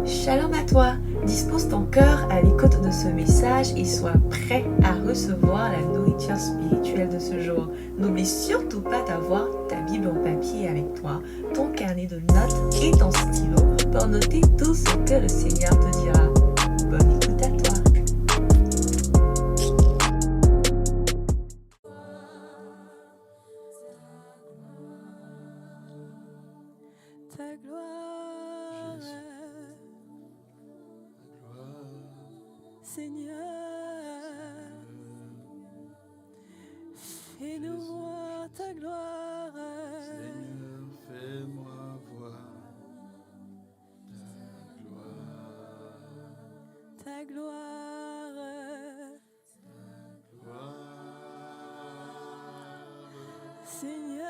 Shalom à toi, dispose ton cœur à l'écoute de ce message et sois prêt à recevoir la nourriture spirituelle de ce jour. N'oublie surtout pas d'avoir ta Bible en papier avec toi, ton carnet de notes et ton stylo pour noter tout ce que le Seigneur te dira. Bonne écoute à toi. Ta gloire, Seigneur, fais-nous voir ta gloire. Seigneur, fais-moi voir Ta gloire, Seigneur,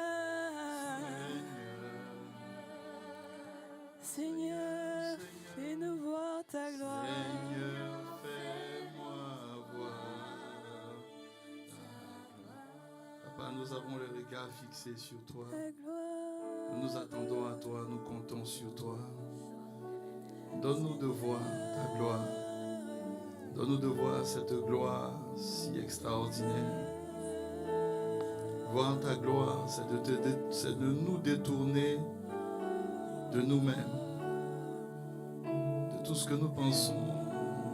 Seigneur, fais-nous voir ta gloire. Seigneur, fais-moi voir Papa, nous avons le regard fixé sur toi. Ta gloire, Nous nous attendons à toi, nous comptons sur toi. Donne-nous de voir ta gloire. Donne-nous de voir cette gloire si extraordinaire. Voir ta gloire, c'est de nous détourner de nous-mêmes, de tout ce que nous pensons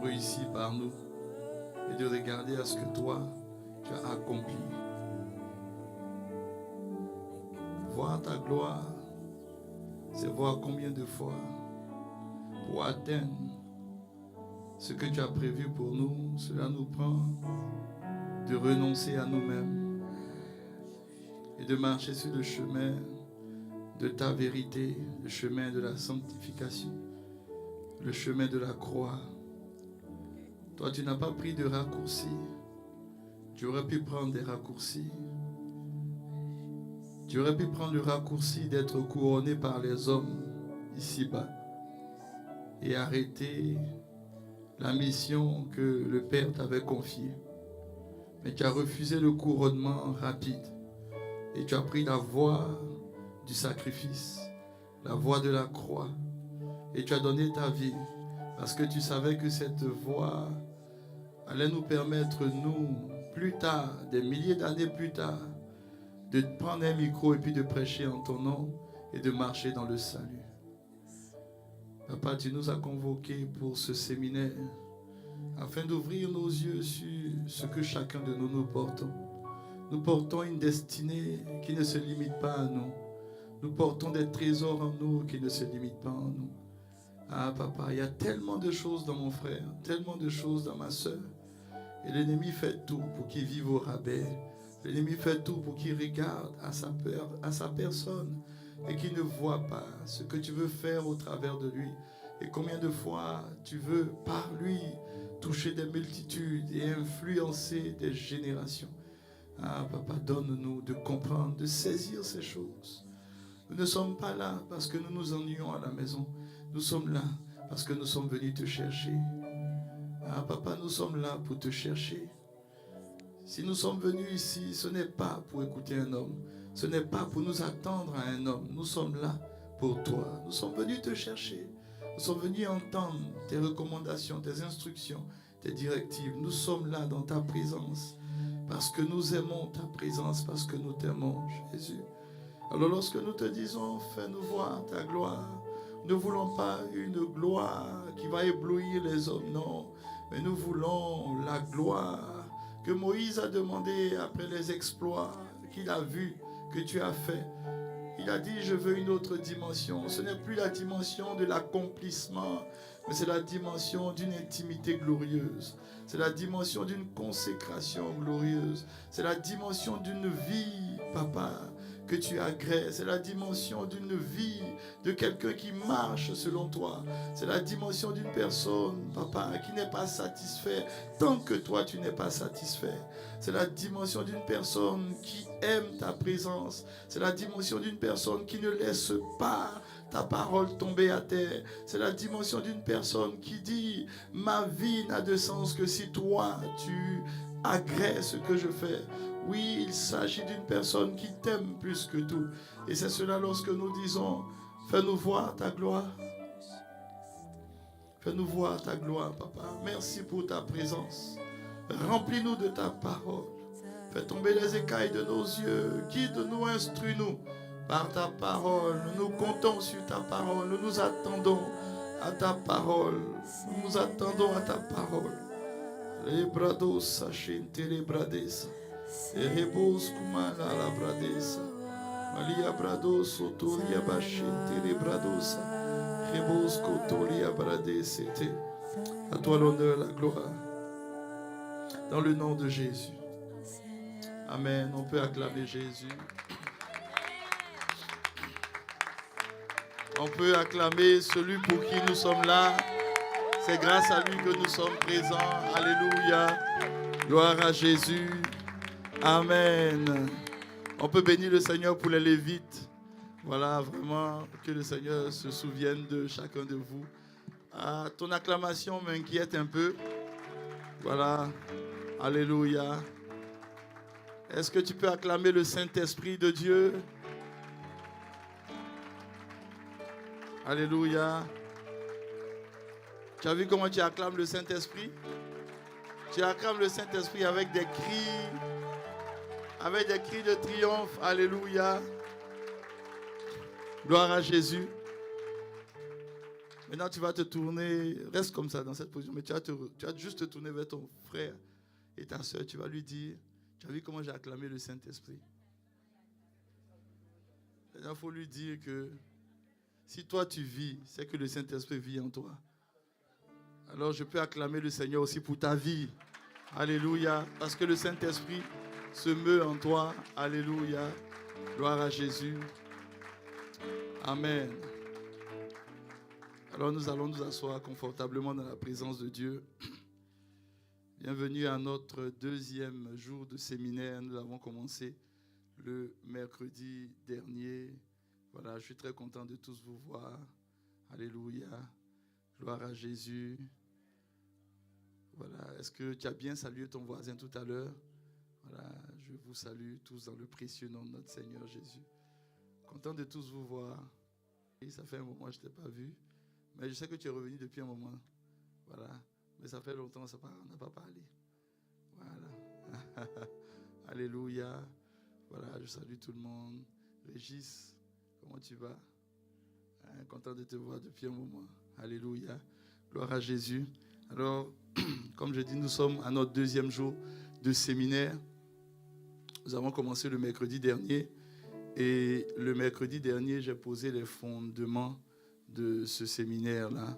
réussi par nous, et de regarder à ce que toi, tu as accompli. Voir ta gloire, c'est voir combien de fois, pour atteindre ce que tu as prévu pour nous, cela nous prend de renoncer à nous-mêmes et de marcher sur le chemin de ta vérité, le chemin de la sanctification, le chemin de la croix. Toi, tu n'as pas pris de raccourcis. Tu aurais pu prendre des raccourcis. Tu aurais pu prendre le raccourci d'être couronné par les hommes ici-bas et arrêter la mission que le Père t'avait confiée. Mais tu as refusé le couronnement rapide et tu as pris la voie du sacrifice, la voie de la croix, et tu as donné ta vie parce que tu savais que cette voie allait nous permettre, nous, plus tard, des milliers d'années plus tard, de prendre un micro et puis de prêcher en ton nom et de marcher dans le salut. Papa, tu nous as convoqués pour ce séminaire afin d'ouvrir nos yeux sur ce que chacun de nous portons. Nous portons une destinée qui ne se limite pas à nous. Nous portons des trésors en nous qui ne se limitent pas en nous. Ah papa, il y a tellement de choses dans mon frère, tellement de choses dans ma soeur. Et l'ennemi fait tout pour qu'il vive au rabais. L'ennemi fait tout pour qu'il regarde à sa personne et qu'il ne voit pas ce que tu veux faire au travers de lui. Et combien de fois tu veux par lui toucher des multitudes et influencer des générations. Ah papa, donne-nous de comprendre, de saisir ces choses. Nous ne sommes pas là parce que nous nous ennuyons à la maison. Nous sommes là parce que nous sommes venus te chercher. Ah papa, nous sommes là pour te chercher. Si nous sommes venus ici, ce n'est pas pour écouter un homme. Ce n'est pas pour nous attendre à un homme. Nous sommes là pour toi. Nous sommes venus te chercher. Nous sommes venus entendre tes recommandations, tes instructions, tes directives. Nous sommes là dans ta présence parce que nous aimons ta présence, parce que nous t'aimons, Jésus. Alors lorsque nous te disons, fais-nous voir ta gloire, nous ne voulons pas une gloire qui va éblouir les hommes, non. Mais nous voulons la gloire que Moïse a demandé après les exploits qu'il a vus, que tu as fait. Il a dit, je veux une autre dimension. Ce n'est plus la dimension de l'accomplissement, mais c'est la dimension d'une intimité glorieuse. C'est la dimension d'une consécration glorieuse. C'est la dimension d'une vie, papa, que tu agrées. C'est la dimension d'une vie de quelqu'un qui marche selon toi. C'est la dimension d'une personne, papa, qui n'est pas satisfait tant que toi tu n'es pas satisfait. C'est la dimension d'une personne qui aime ta présence. C'est la dimension d'une personne qui ne laisse pas ta parole tomber à terre. C'est la dimension d'une personne qui dit, ma vie n'a de sens que si toi tu agrées ce que je fais. Oui, il s'agit d'une personne qui t'aime plus que tout. Et c'est cela lorsque nous disons, fais-nous voir ta gloire. Fais-nous voir ta gloire, papa. Merci pour ta présence. Remplis-nous de ta parole. Fais tomber les écailles de nos yeux. Guide-nous, instruis-nous par ta parole. Nous comptons sur ta parole. Nous nous attendons à ta parole. Nous nous attendons à ta parole. Les brados sachente les brades. Et rebos kumala la brades. Malia brados sotoria bachente les brados. Rebos kotoria brades. C'était à toi l'honneur, la gloire. Dans le nom de Jésus. Amen. On peut acclamer Jésus. On peut acclamer celui pour qui nous sommes là. C'est grâce à lui que nous sommes présents. Alléluia. Gloire à Jésus. Amen. On peut bénir le Seigneur pour les Lévites. Voilà, vraiment, que le Seigneur se souvienne de chacun de vous. Ah, ton acclamation m'inquiète un peu. Voilà. Alléluia. Est-ce que tu peux acclamer le Saint-Esprit de Dieu? Alléluia. Tu as vu comment tu acclames le Saint-Esprit? Tu acclames le Saint-Esprit avec des cris de triomphe. Alléluia. Gloire à Jésus. Maintenant, tu vas te tourner, reste comme ça dans cette position, mais tu vas juste te tourner vers ton frère et ta soeur. Tu vas lui dire, tu as vu comment j'ai acclamé le Saint-Esprit? Maintenant, il faut lui dire que si toi tu vis, c'est que le Saint-Esprit vit en toi. Alors je peux acclamer le Seigneur aussi pour ta vie. Alléluia. Parce que le Saint-Esprit se meut en toi. Alléluia. Gloire à Jésus. Amen. Alors nous allons nous asseoir confortablement dans la présence de Dieu. Bienvenue à notre deuxième jour de séminaire. Nous avons commencé le mercredi dernier. Voilà, je suis très content de tous vous voir. Alléluia. Gloire à Jésus. Voilà, est-ce que tu as bien salué ton voisin tout à l'heure? Voilà, je vous salue tous dans le précieux nom de notre Seigneur Jésus. Content de tous vous voir. Et ça fait un moment que je ne t'ai pas vu. Mais je sais que tu es revenu depuis un moment. Voilà. Mais ça fait longtemps on n'a pas parlé. Voilà. Alléluia. Voilà, je salue tout le monde. Régis, comment tu vas? Content de te voir depuis un moment. Alléluia. Gloire à Jésus. Alors, comme je dis, nous sommes à notre deuxième jour de séminaire. Nous avons commencé le mercredi dernier. Et le mercredi dernier, j'ai posé les fondements de ce séminaire-là.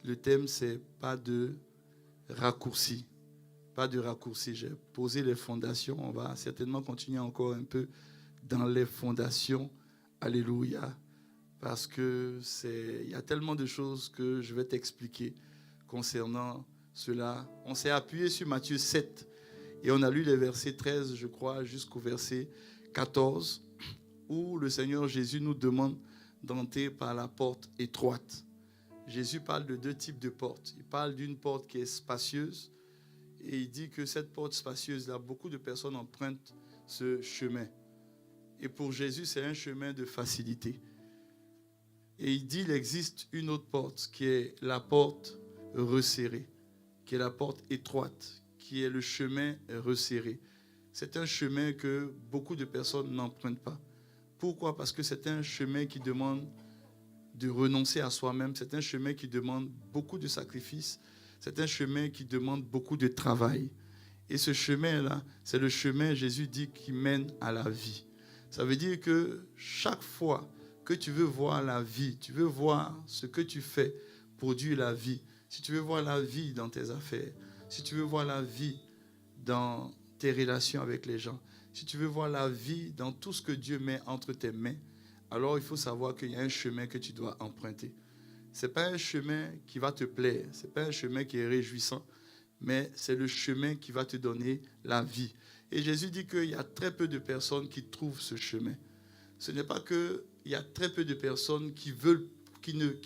Le thème, c'est pas de raccourci. Pas de raccourci. J'ai posé les fondations. On va certainement continuer encore un peu dans les fondations. Alléluia. Parce que il y a tellement de choses que je vais t'expliquer concernant cela. On s'est appuyé sur Matthieu 7 et on a lu les versets 13, je crois, jusqu'au verset 14, où le Seigneur Jésus nous demande d'entrer par la porte étroite. Jésus parle de deux types de portes. Il parle d'une porte qui est spacieuse et il dit que cette porte spacieuse-là, beaucoup de personnes empruntent ce chemin. Et pour Jésus, c'est un chemin de facilité. Et il dit qu'il existe une autre porte qui est la porte resserrée, qui est la porte étroite, qui est le chemin resserré. C'est un chemin que beaucoup de personnes n'empruntent pas. Pourquoi? Parce que c'est un chemin qui demande de renoncer à soi-même. C'est un chemin qui demande beaucoup de sacrifices. C'est un chemin qui demande beaucoup de travail. Et ce chemin-là, c'est le chemin, Jésus dit, qui mène à la vie. Ça veut dire que chaque fois que tu veux voir la vie, tu veux voir ce que tu fais produire la vie, si tu veux voir la vie dans tes affaires, si tu veux voir la vie dans tes relations avec les gens, si tu veux voir la vie dans tout ce que Dieu met entre tes mains, alors il faut savoir qu'il y a un chemin que tu dois emprunter. Ce n'est pas un chemin qui va te plaire, ce n'est pas un chemin qui est réjouissant, mais c'est le chemin qui va te donner la vie. Et Jésus dit qu'il y a très peu de personnes qui trouvent ce chemin. Ce n'est pas qu'il y a très peu de personnes qui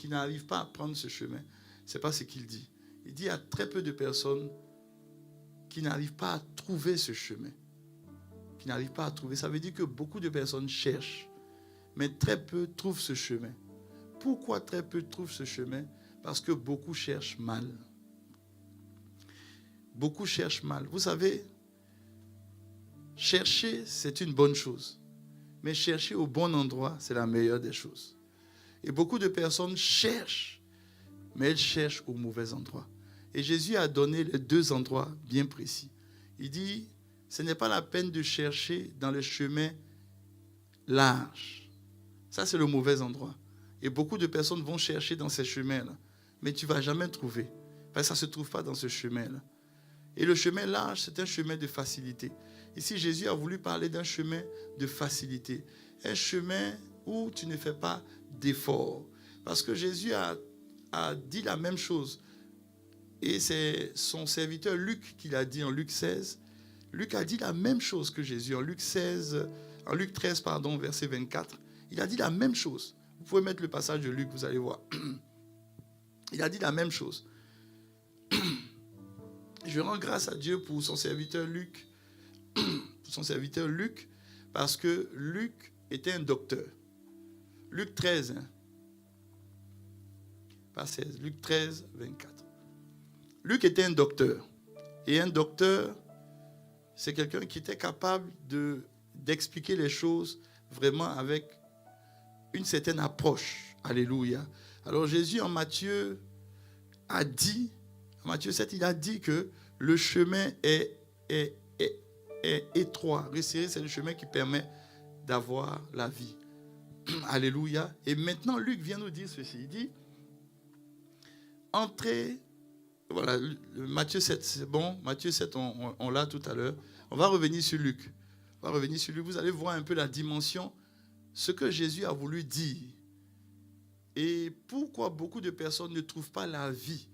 n'arrivent pas à prendre ce chemin. Ce n'est pas ce qu'il dit. Il dit qu'il y a très peu de personnes qui n'arrivent pas à trouver ce chemin. Qui n'arrivent pas à trouver. Ça veut dire que beaucoup de personnes cherchent, mais très peu trouvent ce chemin. Pourquoi très peu trouvent ce chemin? Parce que beaucoup cherchent mal. Beaucoup cherchent mal. Vous savez, chercher, c'est une bonne chose. Mais chercher au bon endroit, c'est la meilleure des choses. Et beaucoup de personnes cherchent, mais elles cherchent au mauvais endroit. Et Jésus a donné les deux endroits bien précis. Il dit, ce n'est pas la peine de chercher dans le chemin large. Ça, c'est le mauvais endroit. Et beaucoup de personnes vont chercher dans ces chemins-là. Mais tu ne vas jamais trouver. Parce que ça ne se trouve pas dans ce chemin-là. Et le chemin large, c'est un chemin de facilité. Ici, Jésus a voulu parler d'un chemin de facilité. Un chemin où tu ne fais pas d'effort. Parce que Jésus a dit la même chose. Et c'est son serviteur Luc qui l'a dit en Luc 16. Luc a dit la même chose que Jésus en Luc 13, verset 24. Il a dit la même chose. Vous pouvez mettre le passage de Luc, vous allez voir. Il a dit la même chose. Je rends grâce à Dieu pour son serviteur Luc. Parce que Luc était un docteur. Luc 13, pas 16, Luc 13, 24. Luc était un docteur. Et un docteur, c'est quelqu'un qui était capable d'expliquer les choses vraiment avec une certaine approche. Alléluia. Alors Jésus en Matthieu 7, il a dit que le chemin est étroit. Resserré, c'est le chemin qui permet d'avoir la vie. Alléluia. Et maintenant, Luc vient nous dire ceci. Il dit, entrez, voilà, Matthieu 7, c'est bon. Matthieu 7, on l'a tout à l'heure. On va revenir sur Luc. Vous allez voir un peu la dimension, ce que Jésus a voulu dire. Et pourquoi beaucoup de personnes ne trouvent pas la vie,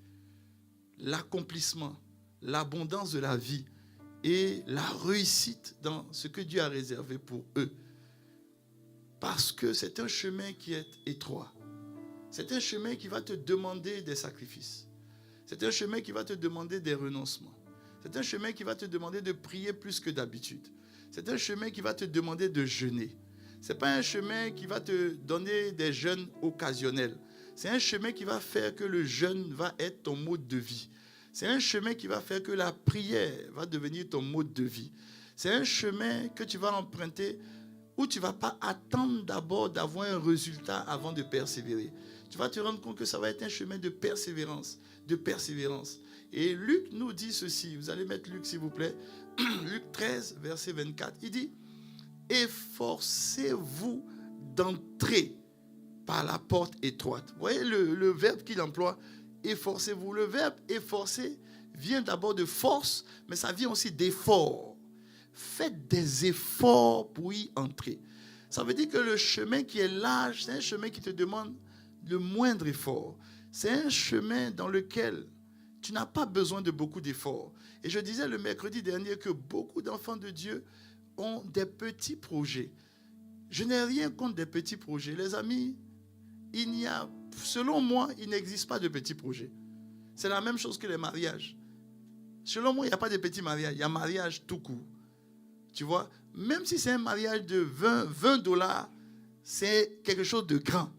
l'accomplissement, l'abondance de la vie et la réussite dans ce que Dieu a réservé pour eux. Parce que c'est un chemin qui est étroit. C'est un chemin qui va te demander des sacrifices. C'est un chemin qui va te demander des renoncements. C'est un chemin qui va te demander de prier plus que d'habitude. C'est un chemin qui va te demander de jeûner. Ce n'est pas un chemin qui va te donner des jeûnes occasionnels. C'est un chemin qui va faire que le jeûne va être ton mode de vie. C'est un chemin qui va faire que la prière va devenir ton mode de vie. C'est un chemin que tu vas emprunter où tu ne vas pas attendre d'abord d'avoir un résultat avant de persévérer. Tu vas te rendre compte que ça va être un chemin de persévérance, Et Luc nous dit ceci, vous allez mettre Luc s'il vous plaît, Luc 13, verset 24, il dit, efforcez-vous d'entrer par la porte étroite. Vous voyez le verbe qu'il emploie, efforcez-vous. Le verbe efforcer vient d'abord de force, mais ça vient aussi d'effort. Faites des efforts pour y entrer. Ça veut dire que le chemin qui est large, c'est un chemin qui te demande le moindre effort. C'est un chemin dans lequel tu n'as pas besoin de beaucoup d'efforts. Et je disais le mercredi dernier que beaucoup d'enfants de Dieu ont des petits projets. Je n'ai rien contre des petits projets. Les amis, selon moi, il n'existe pas de petits projets. C'est la même chose que les mariages. Selon moi, il n'y a pas de petits mariages. Il y a mariage tout court. Tu vois, même si c'est un mariage de $20, c'est quelque chose de grand.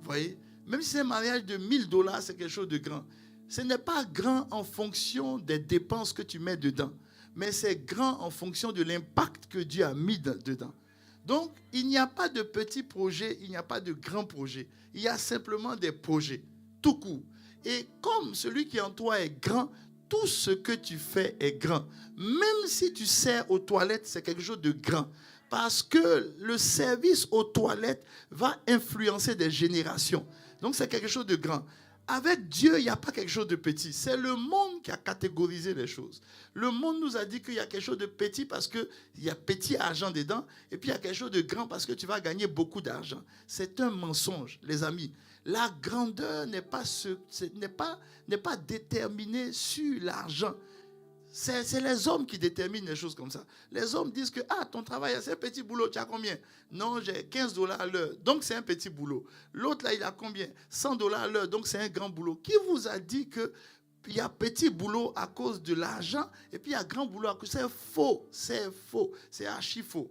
Vous voyez? Même si c'est un mariage de $1000, c'est quelque chose de grand. Ce n'est pas grand en fonction des dépenses que tu mets dedans, mais c'est grand en fonction de l'impact que Dieu a mis dedans. Donc, il n'y a pas de petits projets, il n'y a pas de grands projets. Il y a simplement des projets, tout court. Et comme celui qui en toi est grand, tout ce que tu fais est grand. Même si tu sers aux toilettes, c'est quelque chose de grand. Parce que le service aux toilettes va influencer des générations. Donc, c'est quelque chose de grand. Avec Dieu, il n'y a pas quelque chose de petit. C'est le monde qui a catégorisé les choses. Le monde nous a dit qu'il y a quelque chose de petit parce qu'il y a petit argent dedans. Et puis il y a quelque chose de grand parce que tu vas gagner beaucoup d'argent. C'est un mensonge, les amis. La grandeur n'est pas déterminée sur l'argent. C'est les hommes qui déterminent les choses comme ça. Les hommes disent que ton travail, c'est un petit boulot, tu as combien? Non, j'ai $15 à l'heure, donc c'est un petit boulot. L'autre là, il a combien? $100 à l'heure, donc c'est un grand boulot. Qui vous a dit qu'il y a petit boulot à cause de l'argent et puis il y a grand boulot à cause? C'est faux, c'est archi faux.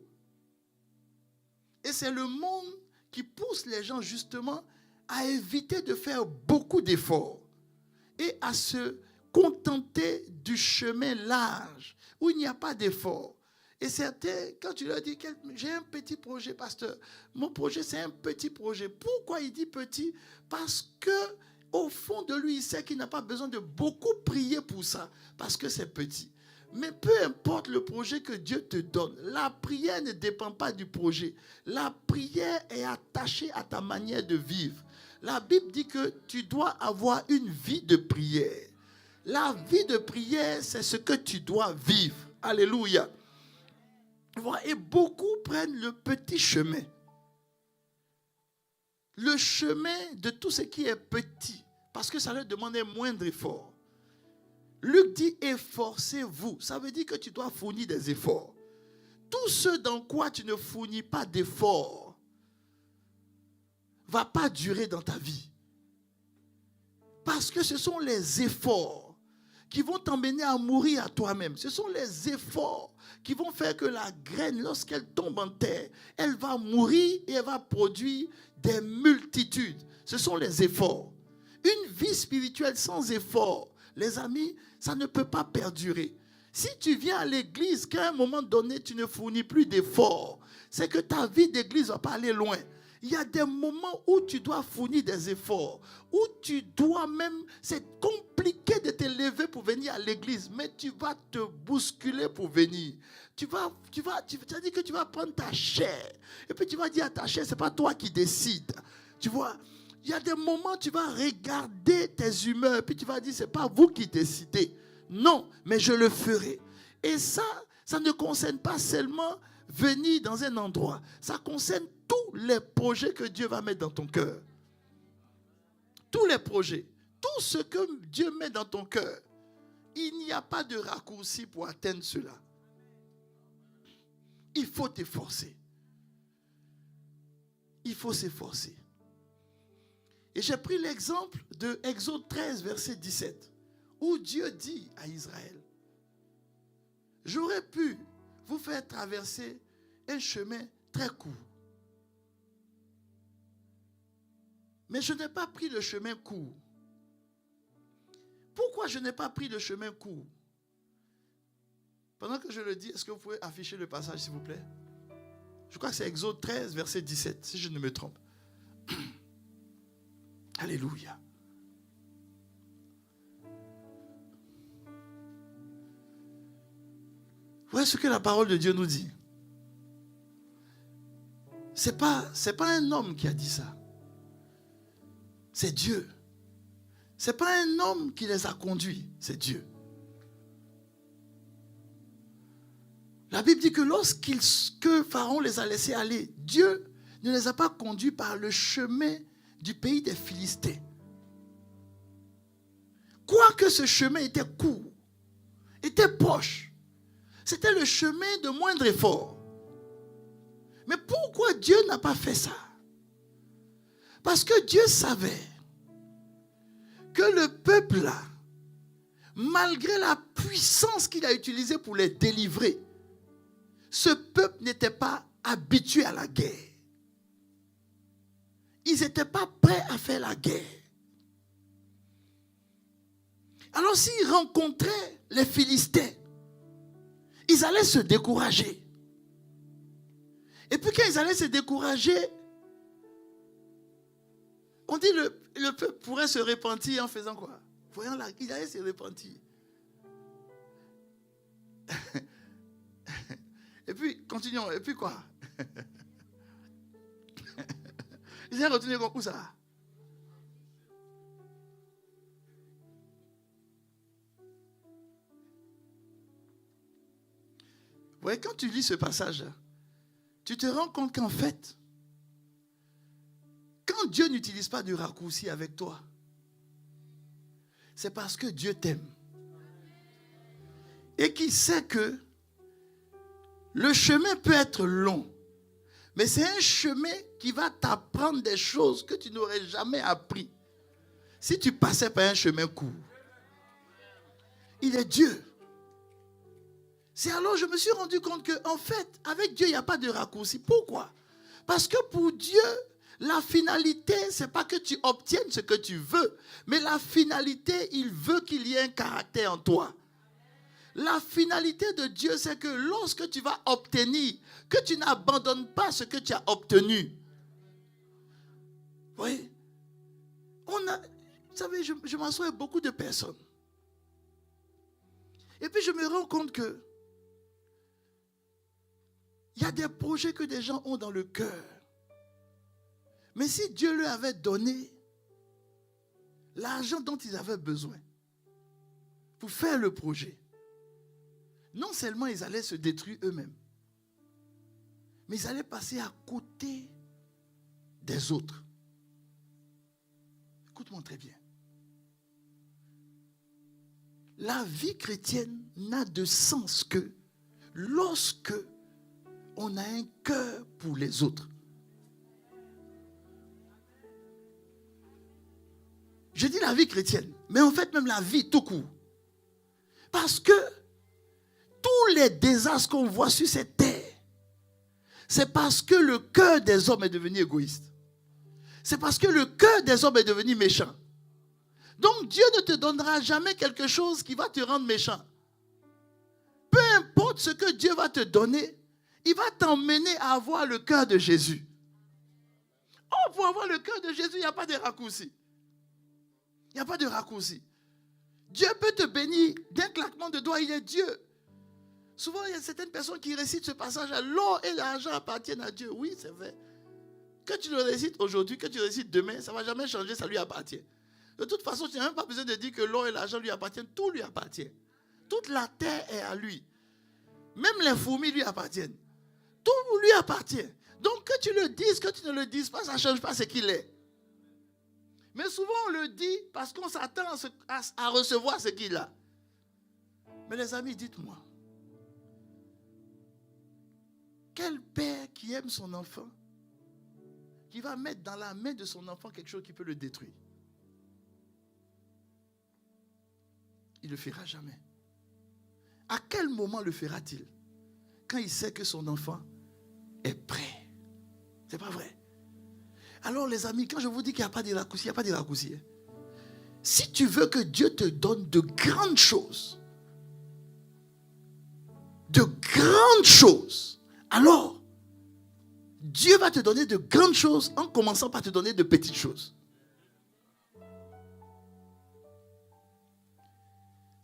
Et c'est le monde qui pousse les gens justement à éviter de faire beaucoup d'efforts et à se contenter du chemin large où il n'y a pas d'effort. Et certains, quand tu leur dis, j'ai un petit projet, pasteur, mon projet c'est un petit projet. Pourquoi il dit petit? Parce que au fond de lui, il sait qu'il n'a pas besoin de beaucoup prier pour ça, parce que c'est petit. Mais peu importe le projet que Dieu te donne, la prière ne dépend pas du projet. La prière est attachée à ta manière de vivre. La Bible dit que tu dois avoir une vie de prière. La vie de prière, c'est ce que tu dois vivre. Alléluia. Et beaucoup prennent le petit chemin. Le chemin de tout ce qui est petit, parce que ça leur demande un moindre effort. Luc dit efforcez-vous. Ça veut dire que tu dois fournir des efforts. Tout ce dans quoi tu ne fournis pas d'efforts ne va pas durer dans ta vie. Parce que ce sont les efforts qui vont t'emmener à mourir à toi-même. Ce sont les efforts qui vont faire que la graine, lorsqu'elle tombe en terre, elle va mourir et elle va produire des multitudes. Ce sont les efforts. Une vie spirituelle sans effort, les amis, ça ne peut pas perdurer. Si tu viens à l'église, qu'à un moment donné, tu ne fournis plus d'efforts, c'est que ta vie d'église ne va pas aller loin. Il y a des moments où tu dois fournir des efforts, où tu dois même, c'est compliqué de te lever pour venir à l'église, mais tu vas te bousculer pour venir. Tu as dit que tu vas prendre ta chair, et puis tu vas dire à ta chair, c'est pas toi qui décides. Tu vois, il y a des moments où tu vas regarder tes humeurs, puis tu vas dire, c'est pas vous qui décidez. Non, mais je le ferai. Et ça ne concerne pas seulement venir dans un endroit. Ça concerne tous les projets que Dieu va mettre dans ton cœur. Tous les projets. Tout ce que Dieu met dans ton cœur. Il n'y a pas de raccourci pour atteindre cela. Il faut t'efforcer. Il faut s'efforcer. Et j'ai pris l'exemple de Exode 13, verset 17, où Dieu dit à Israël, j'aurais pu vous faire traverser un chemin très court. Mais je n'ai pas pris le chemin court. Pourquoi je n'ai pas pris le chemin court? Pendant que je le dis, est-ce que vous pouvez afficher le passage, s'il vous plaît? Je crois que c'est Exode 13, verset 17, si je ne me trompe. Alléluia. Voyez ce que la parole de Dieu nous dit. C'est pas un homme qui a dit ça. C'est Dieu. C'est pas un homme qui les a conduits, c'est Dieu. La Bible dit que que Pharaon les a laissés aller, Dieu ne les a pas conduits par le chemin du pays des Philistins. Quoique ce chemin était court, était proche, c'était le chemin de moindre effort. Mais pourquoi Dieu n'a pas fait ça? Parce que Dieu savait que le peuple là, malgré la puissance qu'il a utilisée pour les délivrer, ce peuple n'était pas habitué à la guerre. Ils n'étaient pas prêts à faire la guerre. Alors s'ils rencontraient les Philistins, ils allaient se décourager. Et puis quand ils allaient se décourager, on dit le peuple pourrait se repentir en faisant quoi? Voyant là, il allait se repentir. Et puis, continuons. Et puis quoi? Ils allaient retourner où ça? Vous voyez, quand tu lis ce passage, tu te rends compte qu'en fait, quand Dieu n'utilise pas de raccourci avec toi, c'est parce que Dieu t'aime. Et qu'il sait que le chemin peut être long, mais c'est un chemin qui va t'apprendre des choses que tu n'aurais jamais appris si tu passais par un chemin court. Il est Dieu. C'est alors je me suis rendu compte qu'en fait, avec Dieu, il n'y a pas de raccourci. Pourquoi? Parce que pour Dieu, La finalité, ce n'est pas que tu obtiennes ce que tu veux, mais la finalité, il veut qu'il y ait un caractère en toi. La finalité de Dieu, c'est que lorsque tu vas obtenir, que tu n'abandonnes pas ce que tu as obtenu. Oui. Vous savez, je m'assois avec beaucoup de personnes. Et puis je me rends compte que il y a des projets que des gens ont dans le cœur. Mais si Dieu leur avait donné l'argent dont ils avaient besoin pour faire le projet, non seulement ils allaient se détruire eux-mêmes, mais ils allaient passer à côté des autres. Écoute-moi très bien. La vie chrétienne n'a de sens que lorsque on a un cœur pour les autres. Je dis la vie chrétienne, mais en fait même la vie tout court. Parce que tous les désastres qu'on voit sur cette terre, c'est parce que le cœur des hommes est devenu égoïste. C'est parce que le cœur des hommes est devenu méchant. Donc Dieu ne te donnera jamais quelque chose qui va te rendre méchant. Peu importe ce que Dieu va te donner, il va t'emmener à avoir le cœur de Jésus. Oh, pour avoir le cœur de Jésus, il n'y a pas de raccourci. Il n'y a pas de raccourci. Dieu peut te bénir d'un claquement de doigts, il est Dieu. Souvent, il y a certaines personnes qui récitent ce passage, l'or et l'argent appartiennent à Dieu. Oui, c'est vrai. Que tu le récites aujourd'hui, que tu le récites demain, ça ne va jamais changer, ça lui appartient. De toute façon, tu n'as même pas besoin de dire que l'or et l'argent lui appartiennent, tout lui appartient. Toute la terre est à lui. Même les fourmis lui appartiennent. Tout lui appartient. Donc que tu le dises, que tu ne le dises pas, ça ne change pas ce qu'il est. Mais souvent on le dit parce qu'on s'attend à recevoir ce qu'il a. Mais les amis, dites-moi, quel père qui aime son enfant, qui va mettre dans la main de son enfant quelque chose qui peut le détruire? Il ne le fera jamais. À quel moment le fera-t-il? Quand il sait que son enfant est prêt. C'est pas vrai. Alors les amis, quand je vous dis qu'il n'y a pas de raccourci, il n'y a pas de raccourci. Si tu veux que Dieu te donne de grandes choses, alors Dieu va te donner de grandes choses en commençant par te donner de petites choses.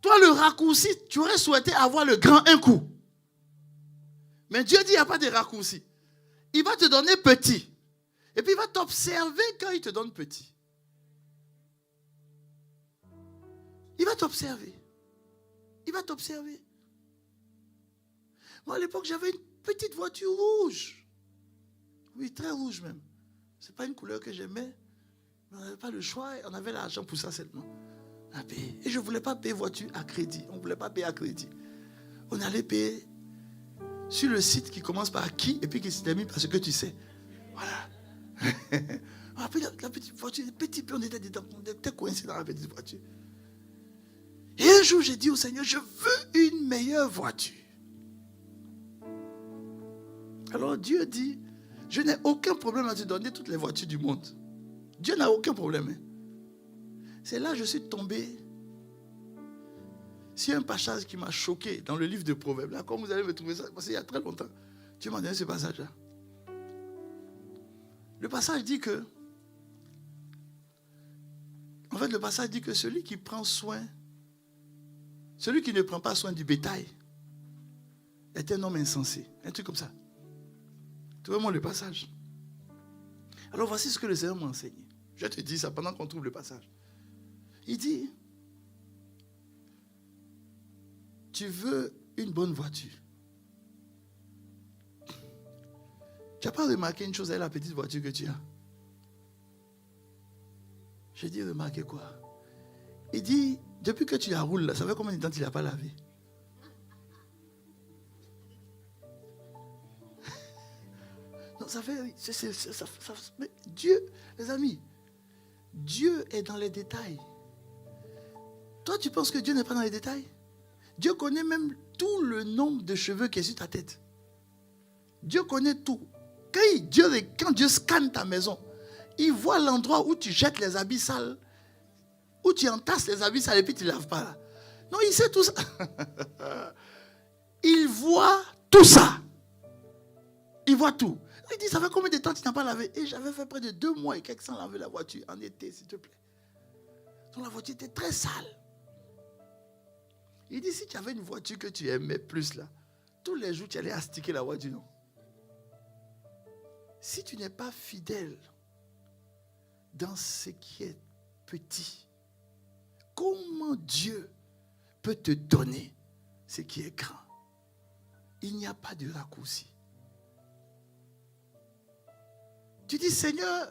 Toi, le raccourci, tu aurais souhaité avoir le grand un coup. Mais Dieu dit qu'il n'y a pas de raccourci. Il va te donner petit. Et puis il va t'observer quand il te donne petit. Il va t'observer. Il va t'observer. Moi, à l'époque, j'avais une petite voiture rouge. Oui, très rouge même. Ce n'est pas une couleur que j'aimais. On n'avait pas le choix. On avait l'argent pour ça seulement. Et je ne voulais pas payer voiture à crédit. On ne voulait pas payer à crédit. On allait payer sur le site qui commence par qui et puis qui se termine par ce que tu sais. Voilà. Après la petite voiture, on était coincés dans la petite voiture. Et un jour, j'ai dit au Seigneur, je veux une meilleure voiture. Alors Dieu dit, je n'ai aucun problème à te donner toutes les voitures du monde. Dieu n'a aucun problème. C'est là que je suis tombé sur un passage qui m'a choqué dans le livre de Proverbes. Là, comme vous allez me trouver ça, parce qu'il y a très longtemps, Dieu m'a donné ce passage-là. Le passage dit que, le passage dit que celui qui prend soin, celui qui ne prend pas soin du bétail est un homme insensé. Un truc comme ça. Trouvez-moi le passage. Alors voici ce que le Seigneur m'a enseigné. Je te dis ça pendant qu'on trouve le passage. Il dit, tu veux une bonne voiture. Tu n'as pas remarqué une chose avec la petite voiture que tu as? J'ai dit, remarquez quoi? Il dit, depuis que tu la roules, là, ça fait combien de temps tu ne l'as pas lavé? Non, ça fait... mais Dieu, les amis, Dieu est dans les détails. Toi, tu penses que Dieu n'est pas dans les détails? Dieu connaît même tout le nombre de cheveux qui est sur ta tête. Dieu connaît tout. Quand Dieu scanne ta maison, il voit l'endroit où tu jettes les habits sales, où tu entasses les habits sales et puis tu ne laves pas là. Non, il sait tout ça. Il voit tout ça. Il voit tout. Il dit, ça fait combien de temps tu n'as pas lavé? Et j'avais fait près de 2 mois et quelques sans laver la voiture en été, s'il te plaît. Donc la voiture était très sale. Il dit, si tu avais une voiture que tu aimais plus là, tous les jours tu allais astiquer la voiture, non? Si tu n'es pas fidèle dans ce qui est petit, comment Dieu peut te donner ce qui est grand? Il n'y a pas de raccourci. Tu dis, Seigneur,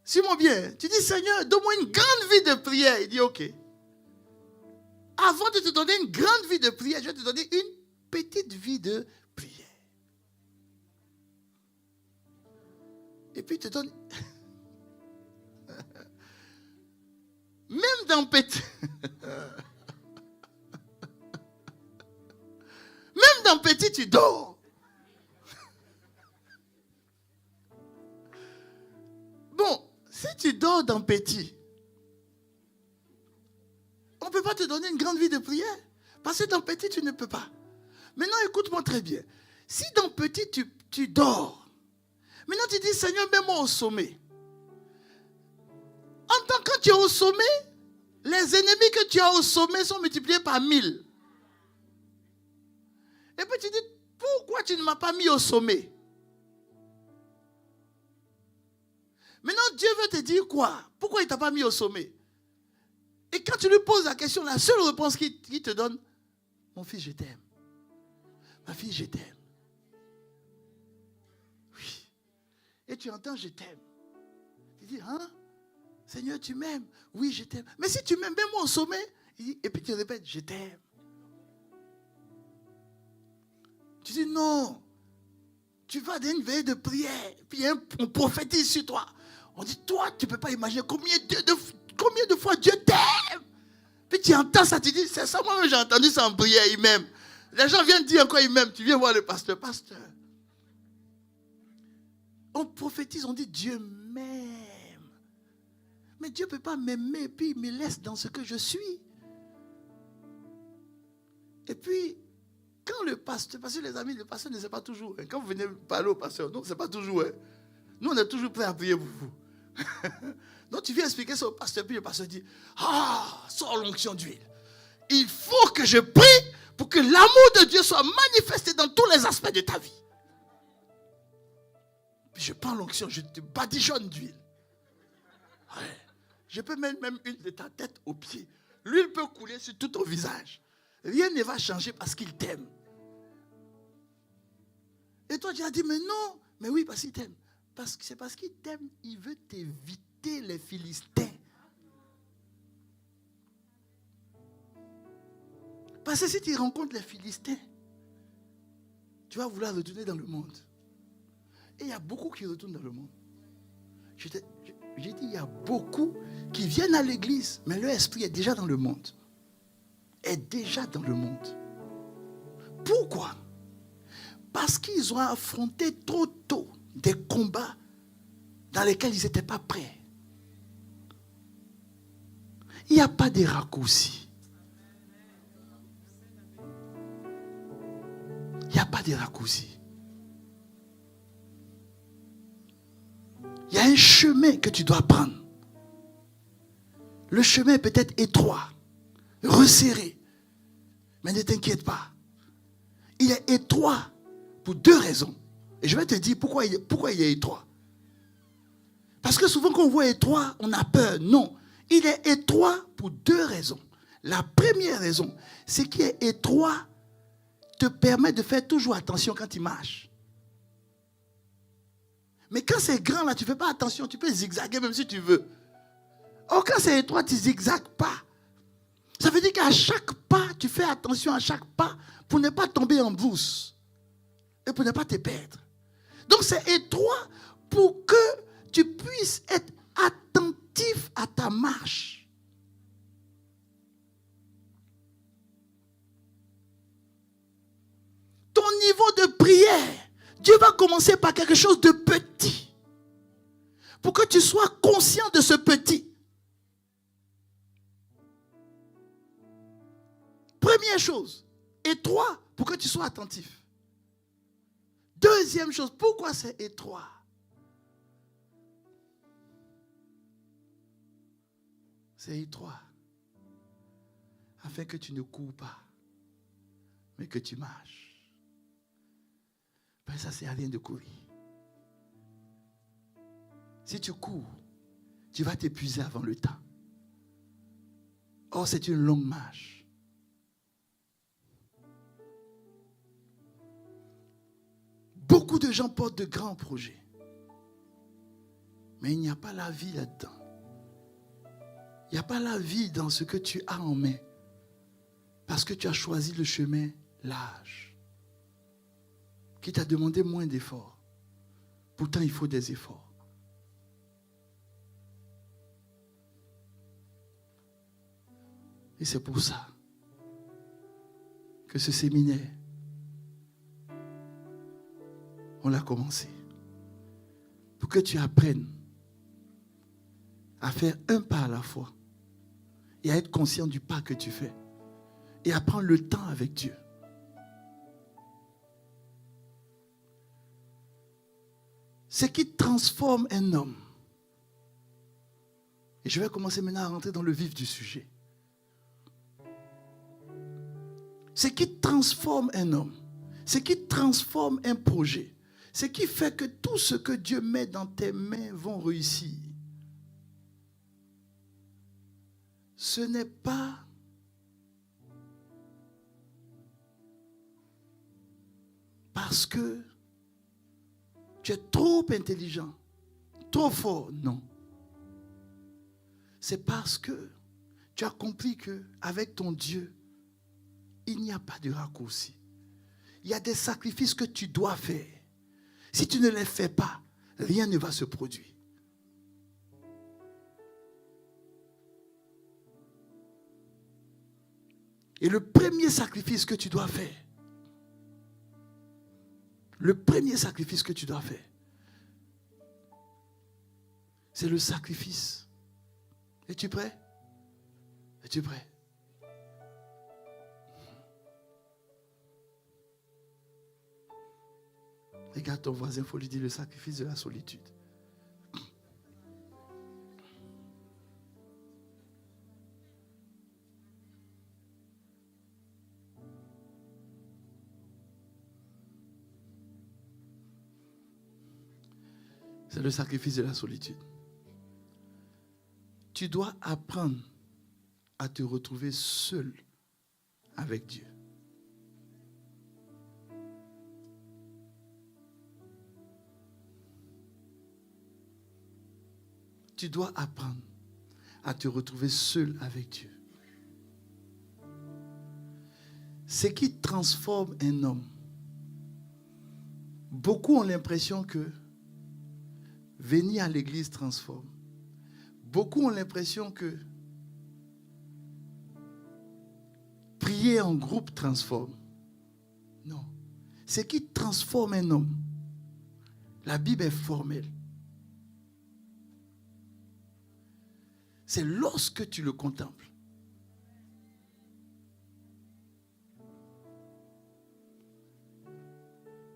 suis-moi bien, tu dis, Seigneur, donne-moi une grande vie de prière. Il dit, ok. Avant de te donner une grande vie de prière, je vais te donner une petite vie de prière. Et puis il te donne... Même dans petit... Même dans petit, tu dors. Bon, si tu dors dans petit, on ne peut pas te donner une grande vie de prière. Parce que dans petit, tu ne peux pas. Maintenant, écoute-moi très bien. Si dans petit, tu dors, maintenant tu dis, Seigneur, mets-moi au sommet. En tant que tu es au sommet, les ennemis que tu as au sommet sont multipliés par 1000. Et puis tu dis, pourquoi tu ne m'as pas mis au sommet? Maintenant, Dieu veut te dire quoi? Pourquoi il ne t'a pas mis au sommet? Et quand tu lui poses la question, la seule réponse qu'il te donne, mon fils, je t'aime. Ma fille, je t'aime. Oui. Et tu entends, je t'aime. Tu dis, hein? Seigneur, tu m'aimes? Oui, je t'aime. Mais si tu m'aimes, mets-moi au sommet. Et puis tu répètes, je t'aime. Tu dis, non. Tu vas dans une veille de prière. Puis on prophétise sur toi. On dit, toi, tu ne peux pas imaginer combien de fois Dieu t'aime. Puis tu entends ça, tu dis, c'est ça, moi j'ai entendu ça en prière, il m'aime. Les gens viennent dire encore il m'aime. Tu viens voir le pasteur. Pasteur. On prophétise, on dit, Dieu m'aime. Mais Dieu ne peut pas m'aimer et puis il me laisse dans ce que je suis. Et puis, quand le pasteur, parce que les amis, le pasteur ne sait pas toujours. Quand vous venez parler au pasteur, non, ce n'est pas toujours. Nous, on est toujours prêts à prier pour vous. Donc, tu viens expliquer ça au pasteur, puis le pasteur dit, sors l'onction d'huile. Il faut que je prie pour que l'amour de Dieu soit manifesté dans tous les aspects de ta vie. Puis je prends l'onction, je te badigeonne d'huile. Ouais. Je peux mettre même une de ta tête aux pieds. L'huile peut couler sur tout ton visage. Rien ne va changer parce qu'il t'aime. Et toi, tu as dit, mais non. Mais oui, parce qu'il t'aime. C'est parce qu'il t'aime, il veut t'éviter les Philistins. Parce que si tu rencontres les Philistins, tu vas vouloir retourner dans le monde. Et il y a beaucoup qui retournent dans le monde. J'ai dit, il y a beaucoup qui viennent à l'église, mais leur esprit est déjà dans le monde. Est déjà dans le monde. Pourquoi? Parce qu'ils ont affronté trop tôt des combats dans lesquels ils n'étaient pas prêts. Il n'y a pas de raccourcis. Il n'y a pas de raccourcis. Il y a un chemin que tu dois prendre. Le chemin peut être étroit, resserré. Mais ne t'inquiète pas. Il est étroit pour 2 raisons. Et je vais te dire pourquoi il est étroit. Parce que souvent quand on voit étroit, on a peur. Non. Il est étroit pour 2 raisons. La première raison, c'est qu'il est étroit te permet de faire toujours attention quand tu marches. Mais quand c'est grand, là, tu ne fais pas attention. Tu peux zigzaguer même si tu veux. Or, quand c'est étroit, tu ne zigzagues pas. Ça veut dire qu'à chaque pas, tu fais attention à chaque pas pour ne pas tomber en brousse. Et pour ne pas te perdre. Donc, c'est étroit pour que tu puisses être attentif à ta marche. Ton niveau de prière, Dieu va commencer par quelque chose de petit. pour que tu sois conscient de ce petit. Première chose. Étroit, pour que tu sois attentif. Deuxième chose, pourquoi c'est étroit? C'est étroit. Afin que tu ne cours pas, mais que tu marches. Ben ça, c'est rien de courir. Si tu cours, tu vas t'épuiser avant le temps. Or, c'est une longue marche. Beaucoup de gens portent de grands projets. Mais il n'y a pas la vie là-dedans. Il n'y a pas la vie dans ce que tu as en main. Parce que tu as choisi le chemin large. Qui t'a demandé moins d'efforts. Pourtant, il faut des efforts. Et c'est pour ça que ce séminaire, on l'a commencé. Pour que tu apprennes à faire un pas à la fois et à être conscient du pas que tu fais et à prendre le temps avec Dieu. Ce qui transforme un homme, et je vais commencer maintenant à rentrer dans le vif du sujet. Ce qui transforme un homme, ce qui transforme un projet, ce qui fait que tout ce que Dieu met dans tes mains vont réussir. Ce n'est pas parce que tu es trop intelligent, trop fort, non. C'est parce que tu as compris qu'avec ton Dieu, il n'y a pas de raccourci. Il y a des sacrifices que tu dois faire. Si tu ne les fais pas, rien ne va se produire. Et le premier sacrifice que tu dois faire, c'est le sacrifice. Es-tu prêt? Es-tu prêt? Regarde ton voisin, il faut lui dire le sacrifice de la solitude. C'est le sacrifice de la solitude. Tu dois apprendre à te retrouver seul avec Dieu. Tu dois apprendre à te retrouver seul avec Dieu. Ce qui transforme un homme. Beaucoup ont l'impression que venir à l'église transforme. Beaucoup ont l'impression que prier en groupe transforme. Non. Ce qui transforme un homme, la Bible est formelle. C'est lorsque tu le contemples.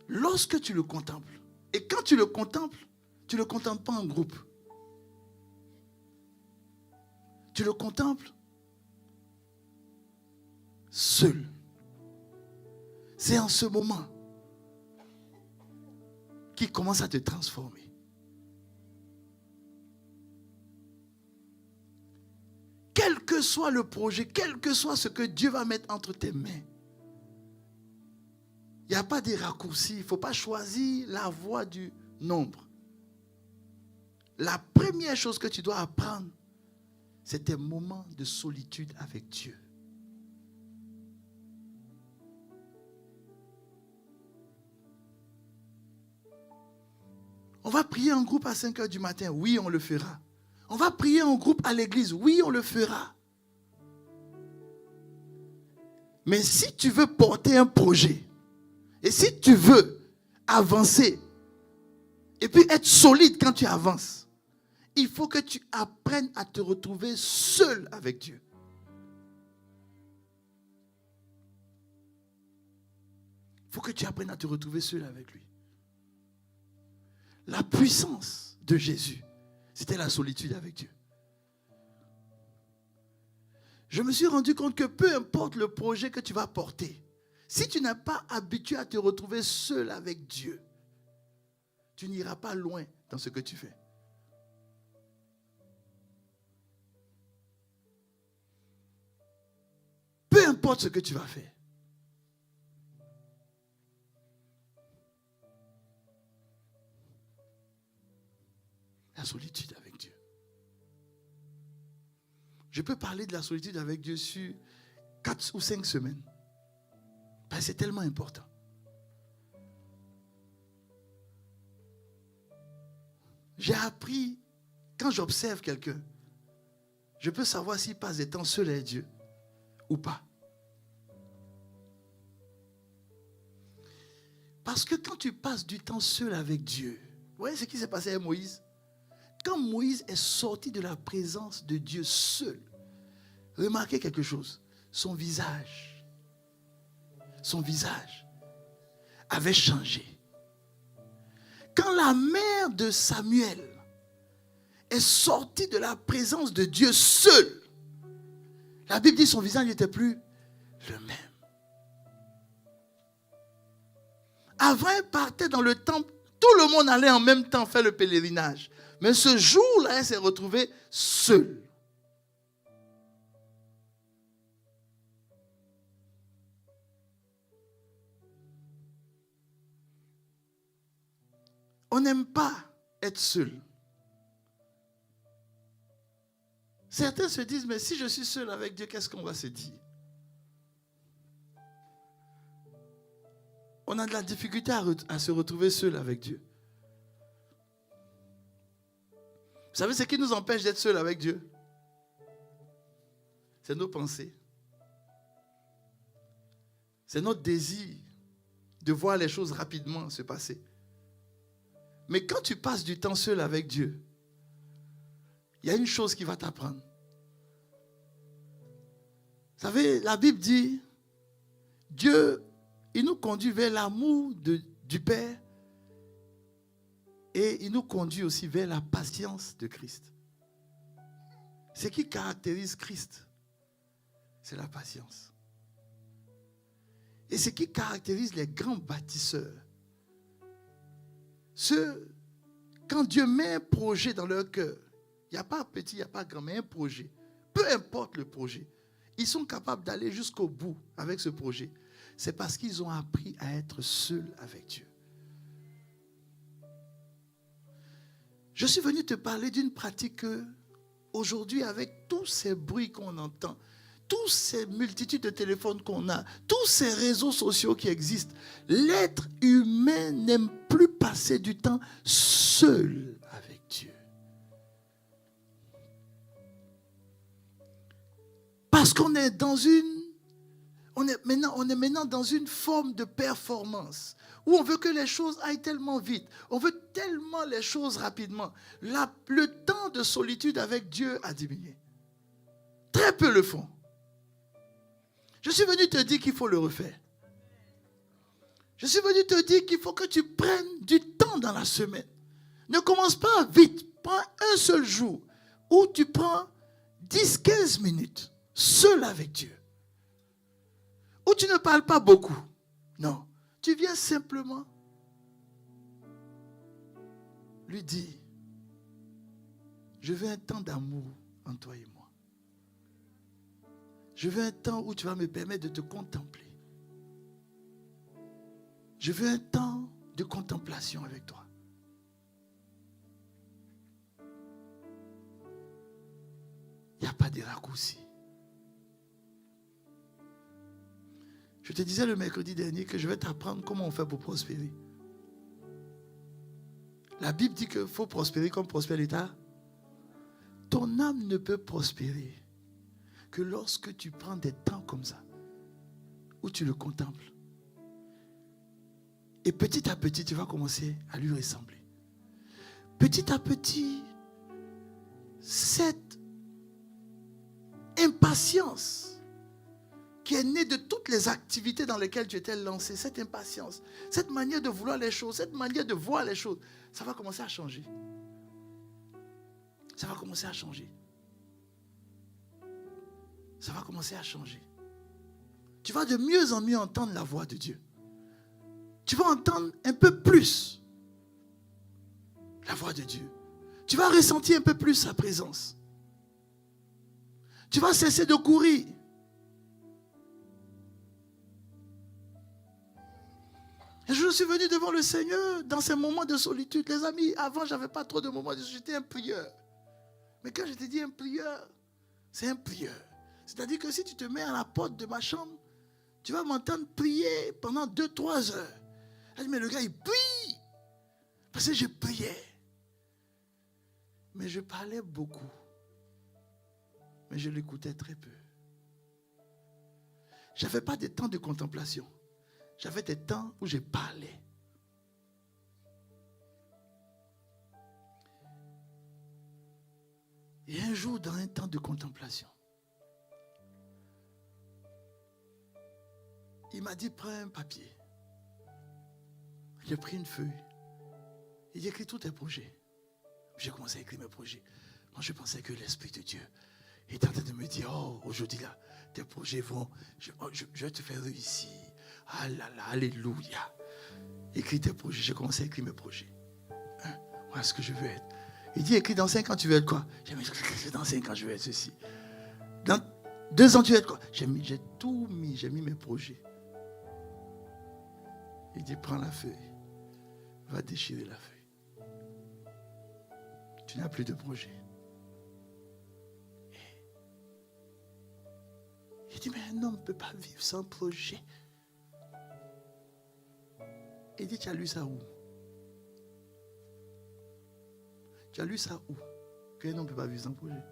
Lorsque tu le contemples. Et quand tu le contemples pas en groupe. Tu le contemples seul. C'est en ce moment qu'il commence à te transformer. Quel que soit le projet, quel que soit ce que Dieu va mettre entre tes mains, il n'y a pas de raccourcis. Il ne faut pas choisir la voie du nombre. La première chose que tu dois apprendre, c'est tes moments de solitude avec Dieu. On va prier en groupe à 5 heures du matin. Oui, on le fera. On va prier en groupe à l'église. Oui, on le fera. Mais si tu veux porter un projet, et si tu veux avancer, et puis être solide quand tu avances, il faut que tu apprennes à te retrouver seul avec Dieu. Il faut que tu apprennes à te retrouver seul avec lui. La puissance de Jésus, c'était la solitude avec Dieu. Je me suis rendu compte que peu importe le projet que tu vas porter, si tu n'es pas habitué à te retrouver seul avec Dieu, tu n'iras pas loin dans ce que tu fais. Peu importe ce que tu vas faire. La solitude avec Dieu. Je peux parler de la solitude avec Dieu sur 4 ou 5 semaines. Parce que c'est tellement important. J'ai appris, quand j'observe quelqu'un, je peux savoir s'il passe des temps seul avec Dieu ou pas. Parce que quand tu passes du temps seul avec Dieu, vous voyez ce qui s'est passé avec Moïse? Quand Moïse est sorti de la présence de Dieu seul, remarquez quelque chose, son visage avait changé. Quand la mère de Samuel est sortie de la présence de Dieu seul, la Bible dit que son visage n'était plus le même. Avant, elle partait dans le temple, tout le monde allait en même temps faire le pèlerinage. Mais ce jour-là, elle s'est retrouvée seule. On n'aime pas être seul. Certains se disent, mais si je suis seul avec Dieu, qu'est-ce qu'on va se dire? On a de la difficulté à se retrouver seul avec Dieu. Vous savez ce qui nous empêche d'être seul avec Dieu? C'est nos pensées. C'est notre désir de voir les choses rapidement se passer. Mais quand tu passes du temps seul avec Dieu, il y a une chose qui va t'apprendre. Vous savez, la Bible dit, Dieu, il nous conduit vers l'amour du Père et il nous conduit aussi vers la patience de Christ. Ce qui caractérise Christ, c'est la patience. Et ce qui caractérise les grands bâtisseurs, quand Dieu met un projet dans leur cœur, il n'y a pas petit, il n'y a pas grand, mais un projet. Peu importe le projet, ils sont capables d'aller jusqu'au bout avec ce projet. C'est parce qu'ils ont appris à être seuls avec Dieu. Je suis venu te parler d'une pratique que, aujourd'hui, avec tous ces bruits qu'on entend, toutes ces multitudes de téléphones qu'on a, tous ces réseaux sociaux qui existent, l'être humain n'aime plus passer du temps seul avec Dieu. Parce qu'on est maintenant dans une forme de performance où on veut que les choses aillent tellement vite, on veut tellement les choses rapidement. Le temps de solitude avec Dieu a diminué. Très peu le font. Je suis venu te dire qu'il faut le refaire. Je suis venu te dire qu'il faut que tu prennes du temps dans la semaine. Ne commence pas vite. Prends un seul jour où tu prends 10-15 minutes seul avec Dieu. Où tu ne parles pas beaucoup. Non. Tu viens simplement lui dire, je veux un temps d'amour entre toi et moi. Je veux un temps où tu vas me permettre de te contempler. Je veux un temps de contemplation avec toi. Il n'y a pas de raccourci. Je te disais le mercredi dernier que je vais t'apprendre comment on fait pour prospérer. La Bible dit qu'il faut prospérer comme prospère l'État. Ton âme ne peut prospérer que lorsque tu prends des temps comme ça, où tu le contemples. Et petit à petit, tu vas commencer à lui ressembler. Petit à petit, cette impatience qui est née de toutes les activités dans lesquelles tu étais lancé, cette impatience, cette manière de vouloir les choses, cette manière de voir les choses, ça va commencer à changer. Ça va commencer à changer. Ça va commencer à changer. Tu vas de mieux en mieux entendre la voix de Dieu. Tu vas entendre un peu plus la voix de Dieu. Tu vas ressentir un peu plus sa présence. Tu vas cesser de courir. Et je suis venu devant le Seigneur dans ces moments de solitude. Les amis, avant, je n'avais pas trop de moments de solitude. J'étais un prieur. Mais quand je te dis un prieur, c'est un prieur. C'est-à-dire que si tu te mets à la porte de ma chambre, tu vas m'entendre prier pendant 2-3 heures. Elle dit, mais le gars, il prie. Parce que je priais. Mais je parlais beaucoup. Mais je l'écoutais très peu. Je n'avais pas de temps de contemplation. J'avais des temps où je parlais. Et un jour, dans un temps de contemplation, il m'a dit, prends un papier. J'ai pris une feuille. Il dit, écris tous tes projets. J'ai commencé à écrire mes projets. Moi, je pensais que l'Esprit de Dieu était en train de me dire, oh, aujourd'hui, là, tes projets vont, je vais te faire réussir. Ah là là, alléluia. Écris tes projets. J'ai commencé à écrire mes projets. Voilà ce que je veux être. Il dit, écris dans 5 ans, tu veux être quoi? J'ai mis, dans 5 ans, je veux être ceci. Dans 2 ans, tu veux être quoi? J'ai tout mis, j'ai mis mes projets. Il dit, prends la feuille. Va déchirer la feuille. Tu n'as plus de projet. Il dit, mais un homme ne peut pas vivre sans projet. Il dit, tu as lu ça où? Tu as lu ça où? Qu'un homme ne peut pas vivre sans projet.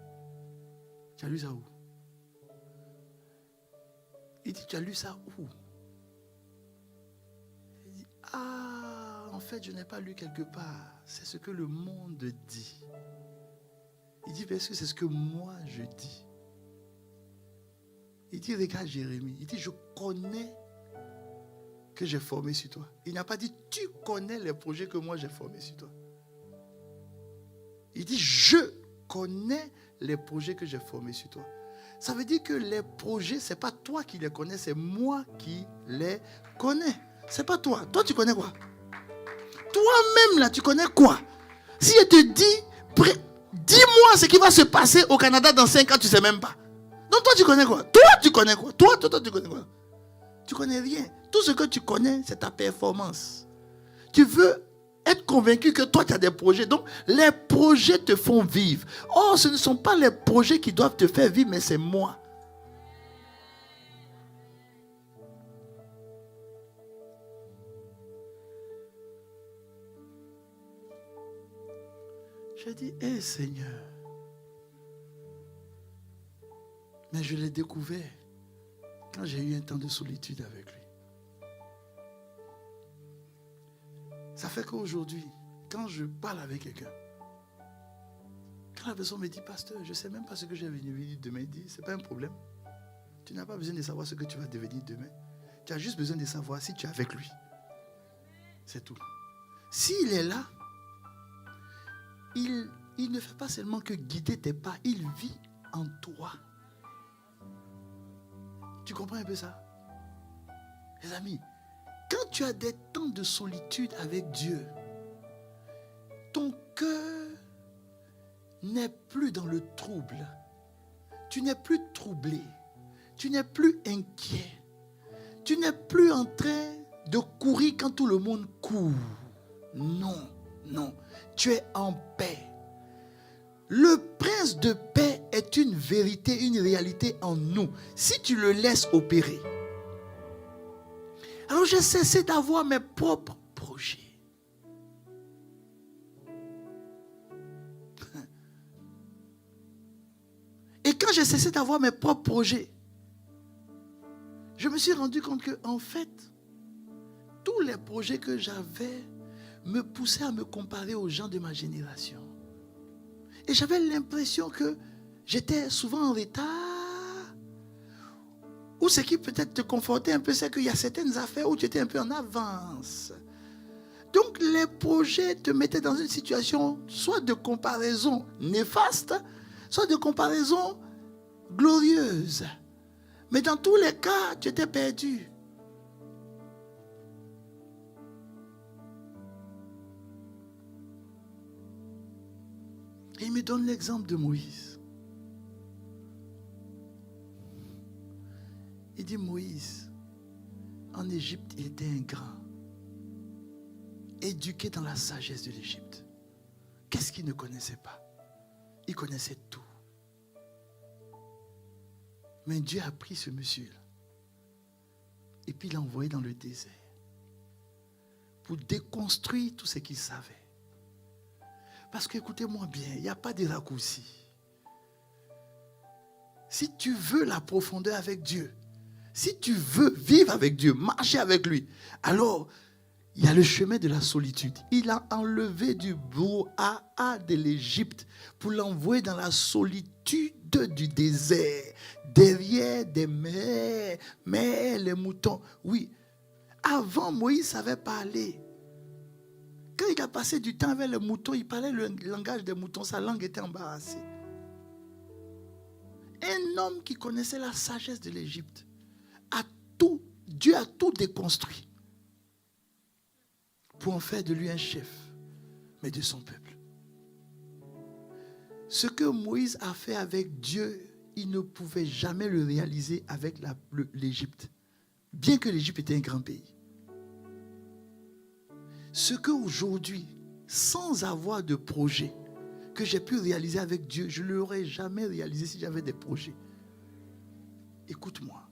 Tu as lu ça où? Il dit, tu as lu ça où? Il dit, ah, en fait, je n'ai pas lu quelque part. C'est ce que le monde dit. Il dit, parce que c'est ce que moi je dis. Il dit, regarde Jérémie. Il dit, je connais que j'ai formé sur toi. Il n'a pas dit, tu connais les projets que moi j'ai formés sur toi. Il dit, je connais les projets que j'ai formés sur toi. Ça veut dire que les projets, ce n'est pas toi qui les connais, c'est moi qui les connais. Ce n'est pas toi. Toi, tu connais quoi? Toi-même, là, tu connais quoi? Si je te dis, dis-moi ce qui va se passer au Canada dans 5 ans, tu ne sais même pas. Donc toi, tu connais quoi? Toi, tu connais quoi? Toi, tu connais quoi? Tu connais rien. Tout ce que tu connais, c'est ta performance. Tu veux être convaincu que toi, tu as des projets. Donc, les projets te font vivre. Or, ce ne sont pas les projets qui doivent te faire vivre, mais c'est moi. J'ai dit, hé Seigneur. Mais je l'ai découvert quand j'ai eu un temps de solitude avec lui. Ça fait qu'aujourd'hui, quand je parle avec quelqu'un, quand la personne me dit, pasteur, je ne sais même pas ce que je vais devenir demain, il dit, ce n'est pas un problème. Tu n'as pas besoin de savoir ce que tu vas devenir demain. Tu as juste besoin de savoir si tu es avec lui. C'est tout. S'il est là, il ne fait pas seulement que guider tes pas, il vit en toi. Tu comprends un peu ça? Les amis, quand tu as des temps de solitude avec Dieu, ton cœur n'est plus dans le trouble. Tu n'es plus troublé. Tu n'es plus inquiet. Tu n'es plus en train de courir quand tout le monde court. Non, non. Tu es en paix. Le prince de paix est une vérité, une réalité en nous. Si tu le laisses opérer. Alors j'ai cessé d'avoir mes propres projets. Et quand j'ai cessé d'avoir mes propres projets, je me suis rendu compte que, en fait, tous les projets que j'avais me poussaient à me comparer aux gens de ma génération. Et j'avais l'impression que j'étais souvent en retard. Ou ce qui peut-être te confortait un peu, c'est qu'il y a certaines affaires où tu étais un peu en avance. Donc les projets te mettaient dans une situation soit de comparaison néfaste, soit de comparaison glorieuse. Mais dans tous les cas, tu étais perdu. Et il me donne l'exemple de Moïse. Il dit Moïse, en Égypte, il était un grand, éduqué dans la sagesse de l'Égypte. Qu'est-ce qu'il ne connaissait pas? Il connaissait tout. Mais Dieu a pris ce monsieur-là et puis il l'a envoyé dans le désert pour déconstruire tout ce qu'il savait. Parce que, écoutez-moi bien, il n'y a pas de raccourci. Si tu veux la profondeur avec Dieu, si tu veux vivre avec Dieu, marcher avec lui, alors il y a le chemin de la solitude. Il a enlevé du brouhaha de l'Égypte pour l'envoyer dans la solitude du désert, derrière des mers, les moutons. Oui, avant Moïse savait parler. Quand il a passé du temps avec les moutons, il parlait le langage des moutons, sa langue était embarrassée. Un homme qui connaissait la sagesse de l'Égypte, Dieu a tout déconstruit pour en faire de lui un chef, mais de son peuple. Ce que Moïse a fait avec Dieu, il ne pouvait jamais le réaliser avec l'Égypte, bien que l'Égypte était un grand pays. Ce qu'aujourd'hui, sans avoir de projet, que j'ai pu réaliser avec Dieu, je ne l'aurais jamais réalisé si j'avais des projets. Écoute-moi,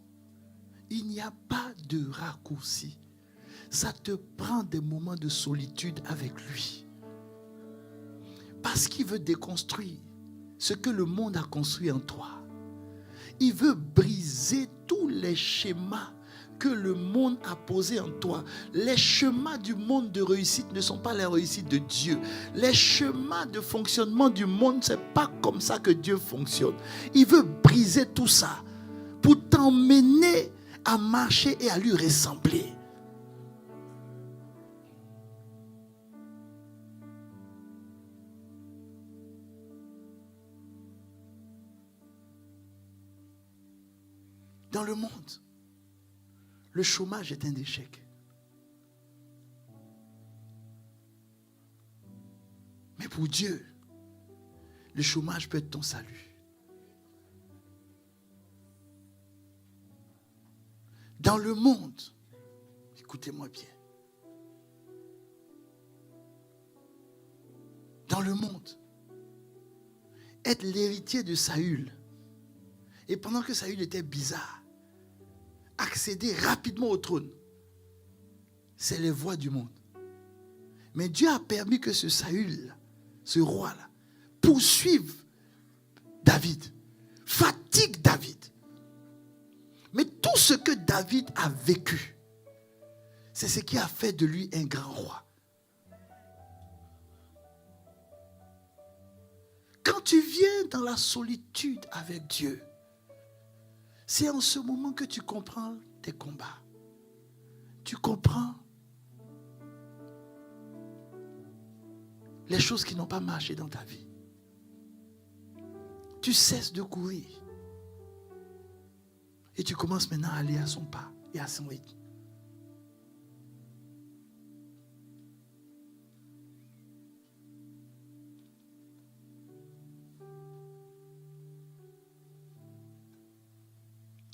il n'y a pas de raccourci. Ça te prend des moments de solitude avec lui. Parce qu'il veut déconstruire ce que le monde a construit en toi. Il veut briser tous les schémas que le monde a posé en toi. Les chemins du monde de réussite ne sont pas les réussites de Dieu. Les chemins de fonctionnement du monde, ce n'est pas comme ça que Dieu fonctionne. Il veut briser tout ça pour t'emmener à marcher et à lui ressembler. Dans le monde, le chômage est un échec. Mais pour Dieu, le chômage peut être ton salut. Dans le monde, écoutez-moi bien. Dans le monde, être l'héritier de Saül, et pendant que Saül était bizarre, accéder rapidement au trône, c'est les voies du monde. Mais Dieu a permis que ce Saül, ce roi-là, poursuive David, fatigue David. Mais tout ce que David a vécu, c'est ce qui a fait de lui un grand roi. Quand tu viens dans la solitude avec Dieu, c'est en ce moment que tu comprends tes combats. Tu comprends les choses qui n'ont pas marché dans ta vie. Tu cesses de courir. Et tu commences maintenant à aller à son pas et à son rythme.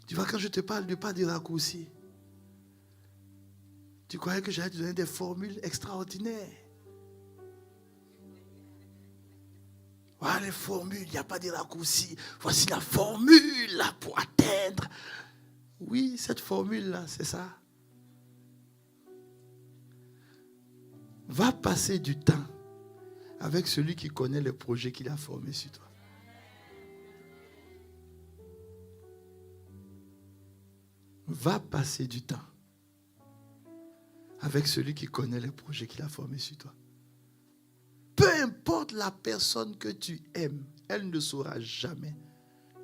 Tu vois, quand je te parle de pas de raccourci, tu croyais que j'allais te donner des formules extraordinaires. Voilà les formules, il n'y a pas de raccourci. Voici la formule là pour atteindre. Oui, cette formule-là, c'est ça. Va passer du temps avec celui qui connaît le projet qu'il a formé sur toi. Va passer du temps avec celui qui connaît le projet qu'il a formé sur toi. Peu importe contre, la personne que tu aimes, elle ne saura jamais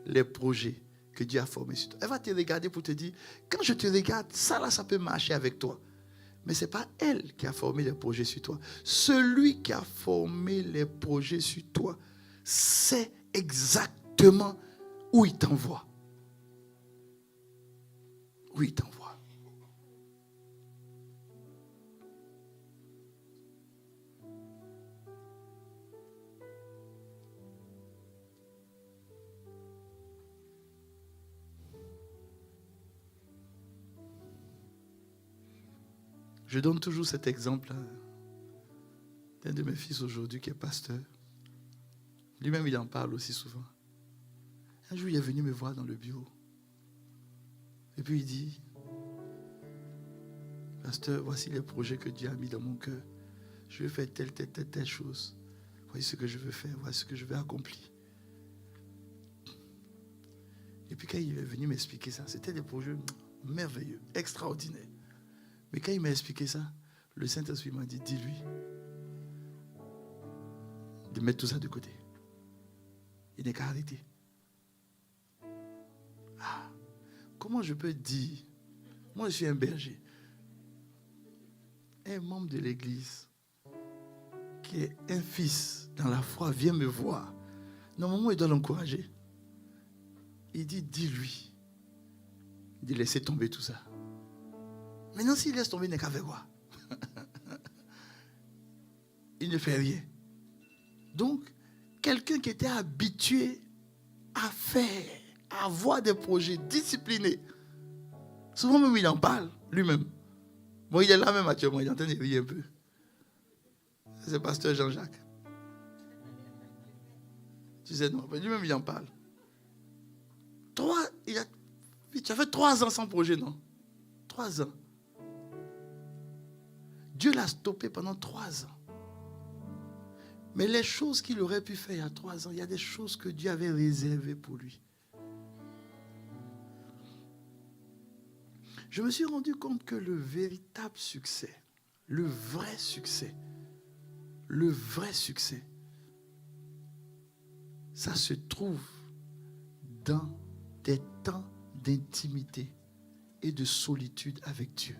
les projets que Dieu a formés sur toi. Elle va te regarder pour te dire, quand je te regarde, ça là, ça peut marcher avec toi. Mais ce n'est pas elle qui a formé les projets sur toi. Celui qui a formé les projets sur toi sait exactement où il t'envoie. Où il t'envoie. Je donne toujours cet exemple d'un de mes fils aujourd'hui qui est pasteur. Lui-même, il en parle aussi souvent. Un jour, il est venu me voir dans le bureau. Et puis il dit, pasteur, voici les projets que Dieu a mis dans mon cœur. Je veux faire telle chose. Voici ce que je veux faire, voici ce que je veux accomplir. Et puis quand il est venu m'expliquer ça, c'était des projets merveilleux, extraordinaires. Mais quand il m'a expliqué ça, le Saint-Esprit m'a dit, dis-lui de mettre tout ça de côté. Il n'est qu'à arrêter. Ah, comment je peux dire, moi je suis un berger, un membre de l'église qui est un fils dans la foi vient me voir. Normalement, il doit l'encourager. Il dit, dis-lui de laisser tomber tout ça. Maintenant, s'il laisse tomber, il n'est qu'à faire quoi? Il ne fait rien. Donc, quelqu'un qui était habitué à faire, à avoir des projets disciplinés, souvent même il en parle lui-même. Bon, il est là même actuellement, il est en train de rire un peu. C'est le pasteur Jean-Jacques. Tu sais, non, lui-même il en parle. Tu as fait 3 ans sans projet, non? 3 ans. Dieu l'a stoppé pendant 3 ans. Mais les choses qu'il aurait pu faire il y a 3 ans, il y a des choses que Dieu avait réservées pour lui. Je me suis rendu compte que le véritable succès, le vrai succès, ça se trouve dans des temps d'intimité et de solitude avec Dieu.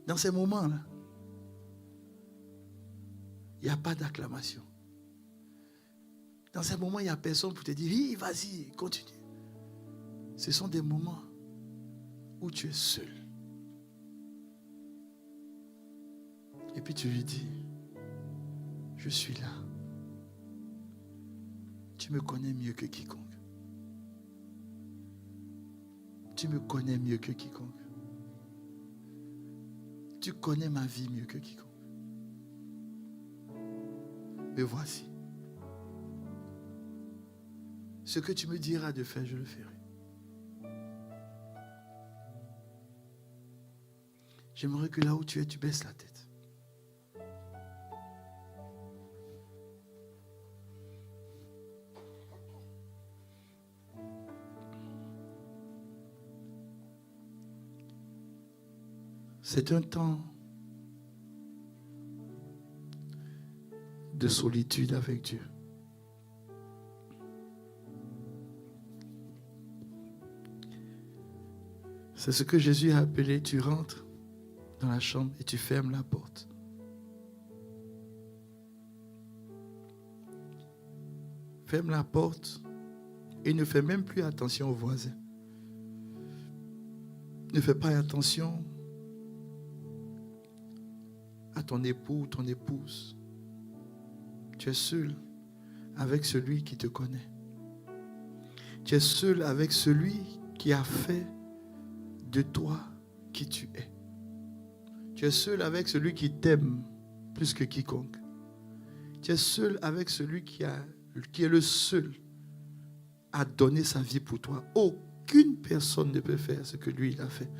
Dans ces moments-là, il n'y a pas d'acclamation. Dans ces moments, il n'y a personne pour te dire, oui, vas-y, continue. Ce sont des moments où tu es seul. Et puis tu lui dis, je suis là. Tu me connais mieux que quiconque. Tu me connais mieux que quiconque. Tu connais ma vie mieux que quiconque. Mais voici. Ce que tu me diras de faire, je le ferai. J'aimerais que là où tu es, tu baisses la tête. C'est un temps de solitude avec Dieu. C'est ce que Jésus a appelé, tu rentres dans la chambre et tu fermes la porte. Ferme la porte et ne fais même plus attention aux voisins. Ne fais pas attention à ton époux ou ton épouse. Tu es seul avec celui qui te connaît. Tu es seul avec celui qui a fait de toi qui tu es. Tu es seul avec celui qui t'aime plus que quiconque. Tu es seul avec celui qui est le seul à donner sa vie pour toi. Aucune personne ne peut faire ce que lui il a fait.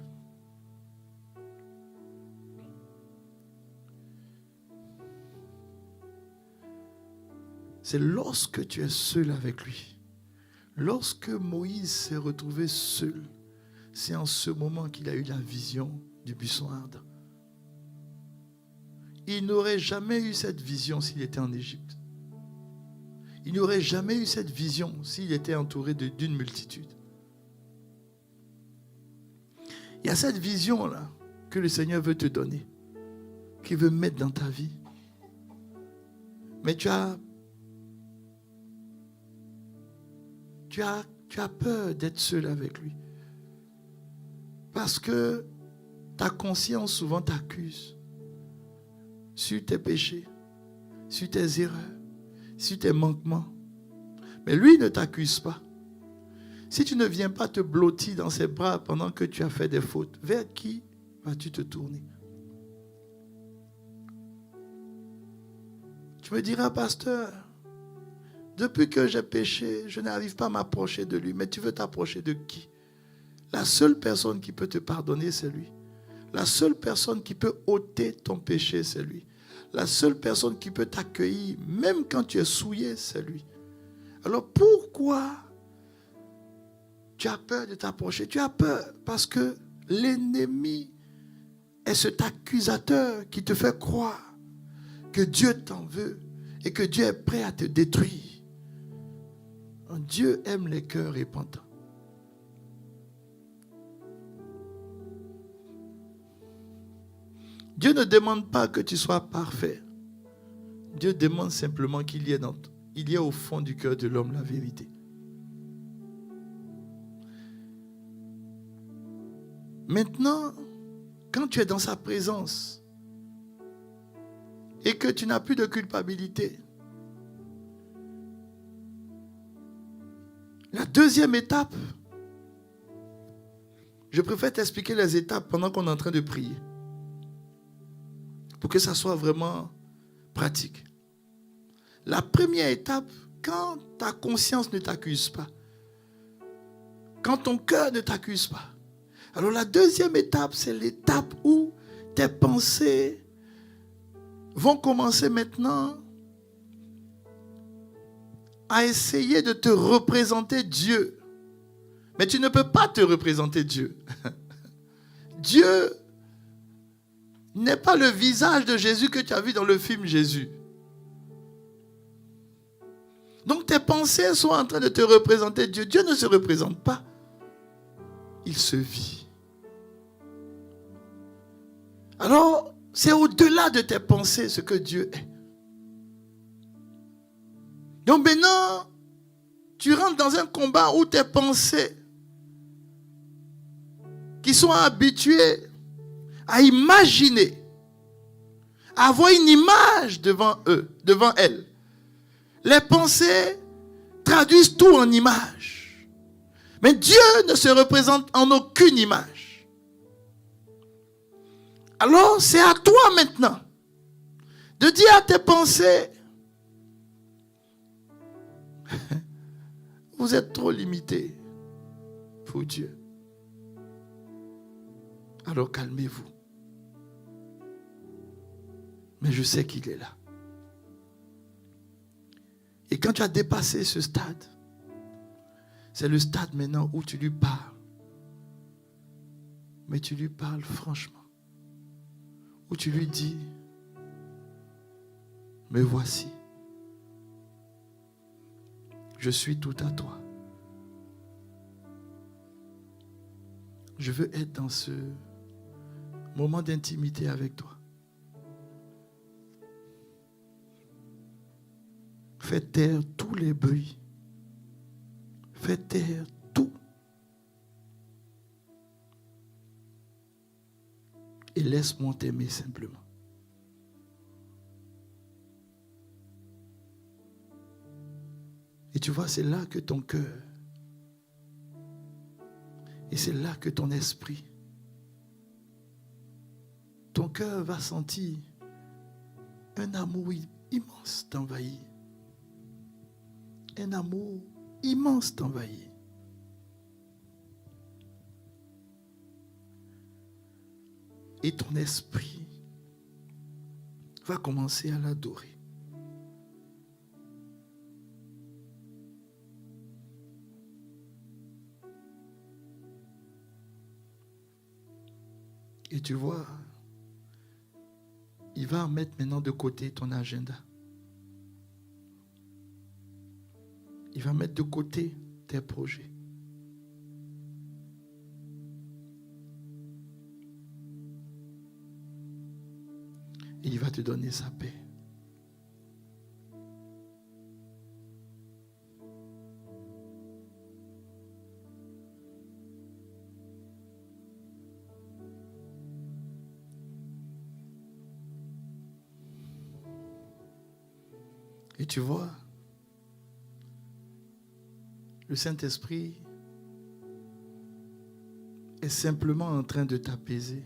C'est lorsque tu es seul avec lui, lorsque Moïse s'est retrouvé seul C'est en ce moment qu'il a eu la vision du buisson ardent. Il n'aurait jamais eu cette vision s'il était en Égypte. Il n'aurait jamais eu cette vision s'il était entouré d'une multitude. Il y a cette vision-là que le Seigneur veut te donner, qu'il veut mettre dans ta vie. Mais tu as peur d'être seul avec lui. Parce que ta conscience souvent t'accuse sur tes péchés, sur tes erreurs, sur tes manquements. Mais lui ne t'accuse pas. Si tu ne viens pas te blottir dans ses bras pendant que tu as fait des fautes, vers qui vas-tu te tourner? Tu me diras, pasteur, depuis que j'ai péché, je n'arrive pas à m'approcher de lui. Mais tu veux t'approcher de qui? La seule personne qui peut te pardonner, c'est lui. La seule personne qui peut ôter ton péché, c'est lui. La seule personne qui peut t'accueillir, même quand tu es souillé, c'est lui. Alors pourquoi tu as peur de t'approcher? Tu as peur parce que l'ennemi est cet accusateur qui te fait croire que Dieu t'en veut et que Dieu est prêt à te détruire. Dieu aime les cœurs repentants. Dieu ne demande pas que tu sois parfait. Dieu demande simplement qu'il y ait au fond du cœur de l'homme la vérité. Maintenant, quand tu es dans sa présence et que tu n'as plus de culpabilité, la deuxième étape, je préfère t'expliquer les étapes pendant qu'on est en train de prier, pour que ça soit vraiment pratique. La première étape, quand ta conscience ne t'accuse pas, quand ton cœur ne t'accuse pas, alors la deuxième étape, c'est l'étape où tes pensées vont commencer maintenant à essayer de te représenter Dieu. Mais tu ne peux pas te représenter Dieu. Dieu n'est pas le visage de Jésus que tu as vu dans le film Jésus. Donc tes pensées sont en train de te représenter Dieu. Dieu ne se représente pas. Il se vit. Alors, c'est au-delà de tes pensées ce que Dieu est. Donc maintenant, tu rentres dans un combat où tes pensées, qui sont habituées à imaginer, à avoir une image devant elles. Les pensées traduisent tout en images. Mais Dieu ne se représente en aucune image. Alors, c'est à toi maintenant de dire à tes pensées, vous êtes trop limités pour Dieu. Alors calmez-vous. Mais je sais qu'il est là. Et quand tu as dépassé ce stade, c'est le stade maintenant où tu lui parles. Mais tu lui parles franchement. Où tu lui dis, me voici. Je suis tout à toi. Je veux être dans ce moment d'intimité avec toi. Fais taire tous les bruits. Fais taire tout. Et laisse-moi t'aimer simplement. Et tu vois, c'est là que ton cœur, et c'est là que ton esprit, ton cœur va sentir un amour immense t'envahir. Un amour immense t'envahir. Et ton esprit va commencer à l'adorer. Et tu vois, il va mettre maintenant de côté ton agenda. Il va mettre de côté tes projets. Et il va te donner sa paix. Et tu vois, le Saint-Esprit est simplement en train de t'apaiser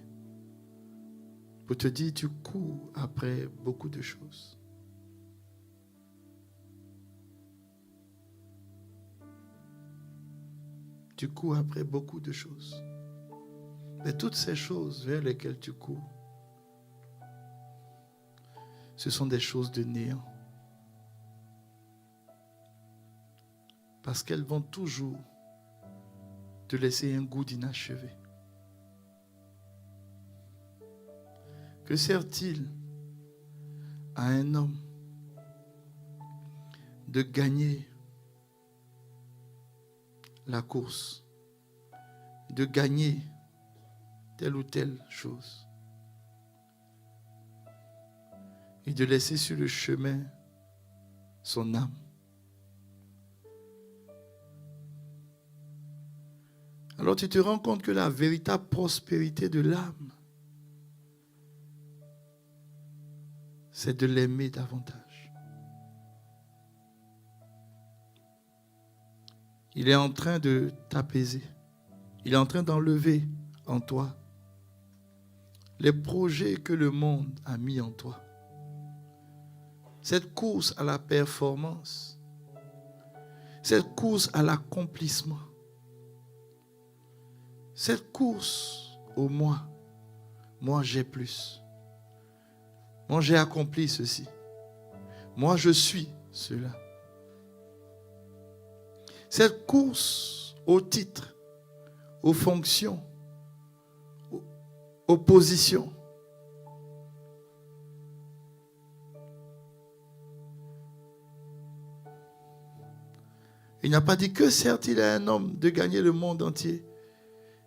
pour te dire, tu cours après beaucoup de choses. Tu cours après beaucoup de choses. Mais toutes ces choses vers lesquelles tu cours, ce sont des choses de néant. Parce qu'elles vont toujours te laisser un goût d'inachevé. Que sert-il à un homme de gagner la course, de gagner telle ou telle chose et de laisser sur le chemin son âme? Alors tu te rends compte que la véritable prospérité de l'âme, c'est de l'aimer davantage. Il est en train de t'apaiser. Il est en train d'enlever en toi les projets que le monde a mis en toi. Cette course à la performance, cette course à l'accomplissement, cette course au moi. Moi j'ai plus. Moi j'ai accompli ceci. Moi je suis cela. Cette course au titre, aux fonctions, aux positions. Il n'a pas dit que sert-il à un homme de gagner le monde entier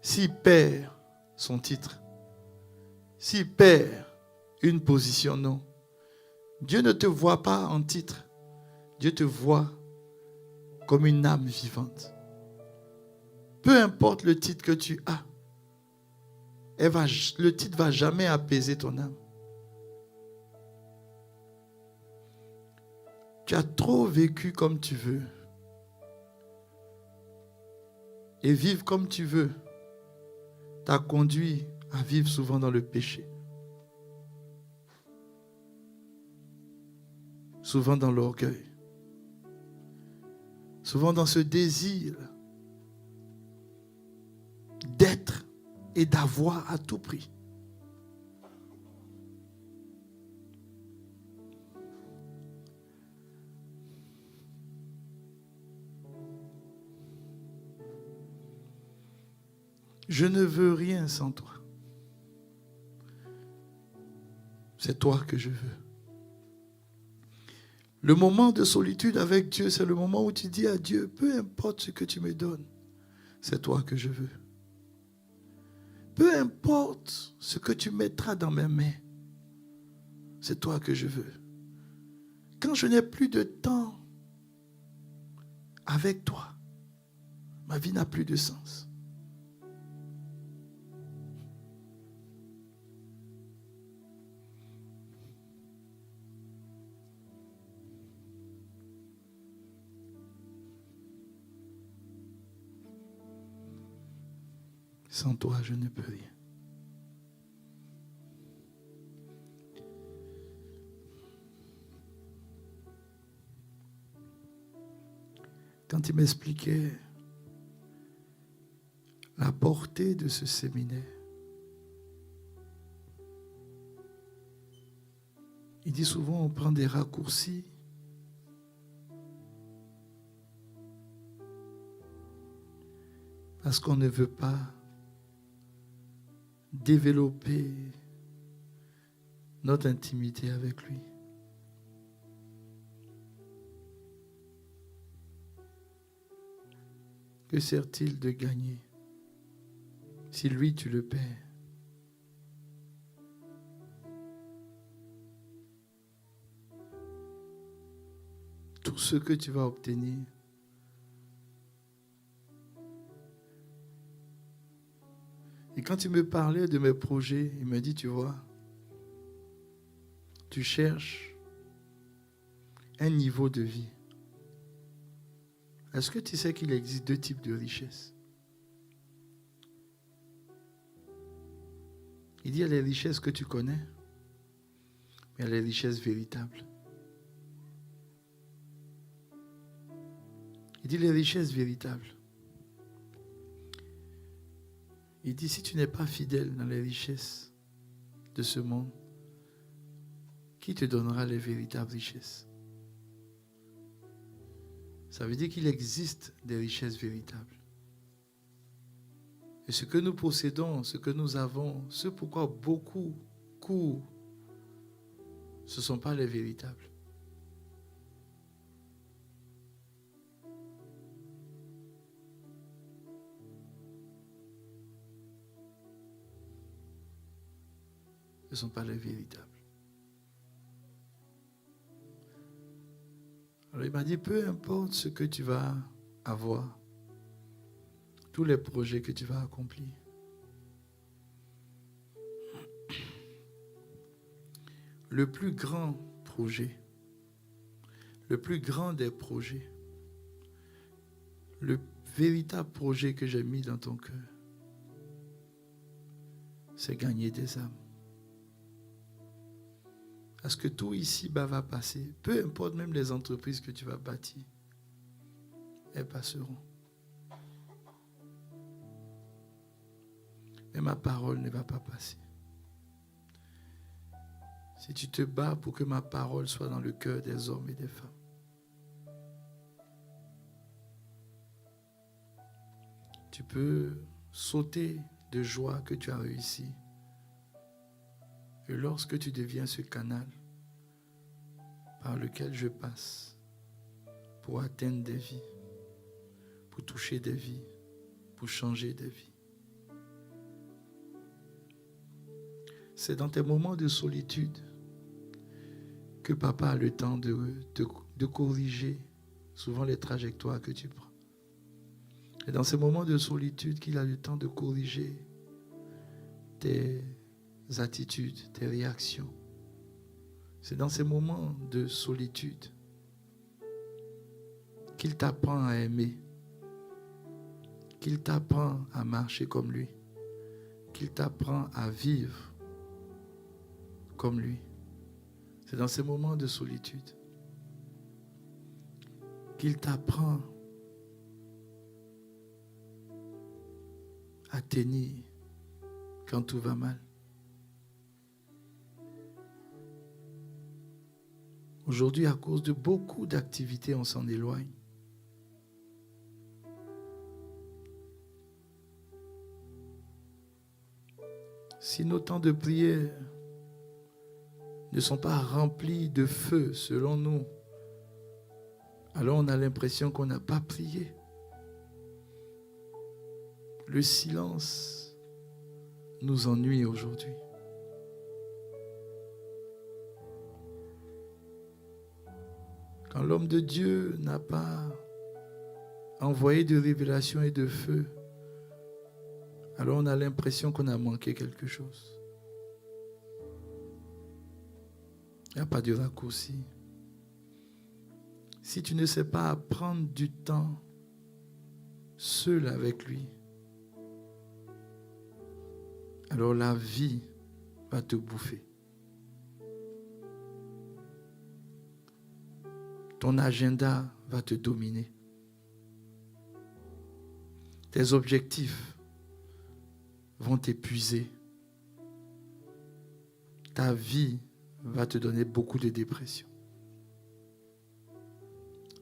s'il perd son titre, s'il perd une position. Non. Dieu ne te voit pas en titre. Dieu te voit comme une âme vivante. Peu importe le titre que tu as, le titre ne va jamais apaiser ton âme. Tu as trop vécu comme tu veux. Et vivre comme tu veux t'a conduit à vivre souvent dans le péché. Souvent dans l'orgueil. Souvent dans ce désir d'être et d'avoir à tout prix. Je ne veux rien sans toi. C'est toi que je veux. Le moment de solitude avec Dieu, c'est le moment où tu dis à Dieu, peu importe ce que tu me donnes, c'est toi que je veux. Peu importe ce que tu mettras dans mes mains, c'est toi que je veux. Quand je n'ai plus de temps avec toi, ma vie n'a plus de sens. Sans toi, je ne peux rien. Quand il m'expliquait la portée de ce séminaire, il dit souvent on prend des raccourcis. Parce qu'on ne veut pas développer notre intimité avec lui. Que sert-il de gagner si lui tu le perds? Tout ce que tu vas obtenir, et quand il me parlait de mes projets, il me dit, tu vois, tu cherches un niveau de vie. Est-ce que tu sais qu'il existe deux types de richesses? Il dit, il y a les richesses que tu connais, mais il y a les richesses véritables. Il dit les richesses véritables. Il dit, si tu n'es pas fidèle dans les richesses de ce monde, qui te donnera les véritables richesses? Ça veut dire qu'il existe des richesses véritables. Et ce que nous possédons, ce que nous avons, ce pourquoi beaucoup courent, ce ne sont pas les véritables. Ce ne sont pas les véritables. Alors il m'a dit, peu importe ce que tu vas avoir, tous les projets que tu vas accomplir, le plus grand projet, le plus grand des projets, le véritable projet que j'ai mis dans ton cœur, c'est gagner des âmes. Parce que tout ici-bas va passer. Peu importe même les entreprises que tu vas bâtir, elles passeront. Mais ma parole ne va pas passer. Si tu te bats pour que ma parole soit dans le cœur des hommes et des femmes, tu peux sauter de joie que tu as réussi. Et lorsque tu deviens ce canal par lequel je passe pour atteindre des vies, pour toucher des vies, pour changer des vies. C'est dans tes moments de solitude que papa a le temps de corriger souvent les trajectoires que tu prends. Et dans ces moments de solitude qu'il a le temps de corriger tes attitudes, tes réactions. C'est dans ces moments de solitude qu'il t'apprend à aimer, qu'il t'apprend à marcher comme lui, qu'il t'apprend à vivre comme lui. C'est dans ces moments de solitude qu'il t'apprend à tenir quand tout va mal. Aujourd'hui, à cause de beaucoup d'activités, on s'en éloigne. Si nos temps de prière ne sont pas remplis de feu selon nous, alors on a l'impression qu'on n'a pas prié. Le silence nous ennuie aujourd'hui. Quand l'homme de Dieu n'a pas envoyé de révélation et de feu, alors on a l'impression qu'on a manqué quelque chose. Il n'y a pas de raccourci. Si tu ne sais pas prendre du temps seul avec lui, alors la vie va te bouffer. Ton agenda va te dominer. Tes objectifs vont t'épuiser. Ta vie va te donner beaucoup de dépression.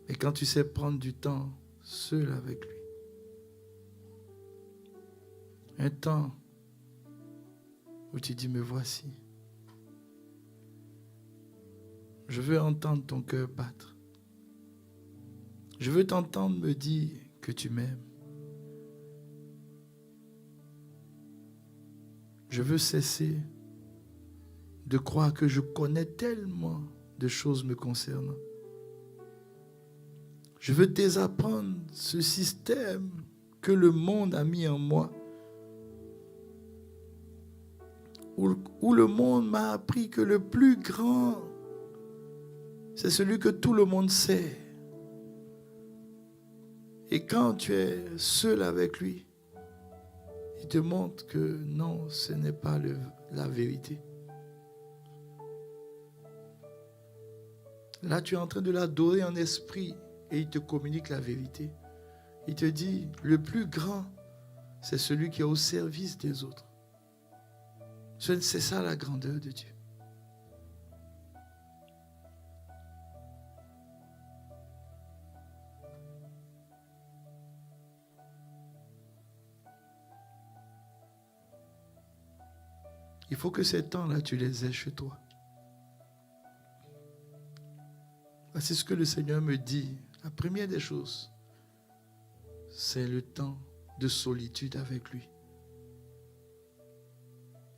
Et quand tu sais prendre du temps seul avec lui, un temps où tu dis, me voici. Je veux entendre ton cœur battre. Je veux t'entendre me dire que tu m'aimes. Je veux cesser de croire que je connais tellement de choses me concernant. Je veux désapprendre ce système que le monde a mis en moi, où le monde m'a appris que le plus grand, c'est celui que tout le monde sait. Et quand tu es seul avec lui, il te montre que non, ce n'est pas la vérité. Là, tu es en train de l'adorer en esprit et il te communique la vérité. Il te dit, le plus grand, c'est celui qui est au service des autres. C'est ça la grandeur de Dieu. Il faut que ces temps-là, tu les aies chez toi. C'est ce que le Seigneur me dit. La première des choses, c'est le temps de solitude avec lui.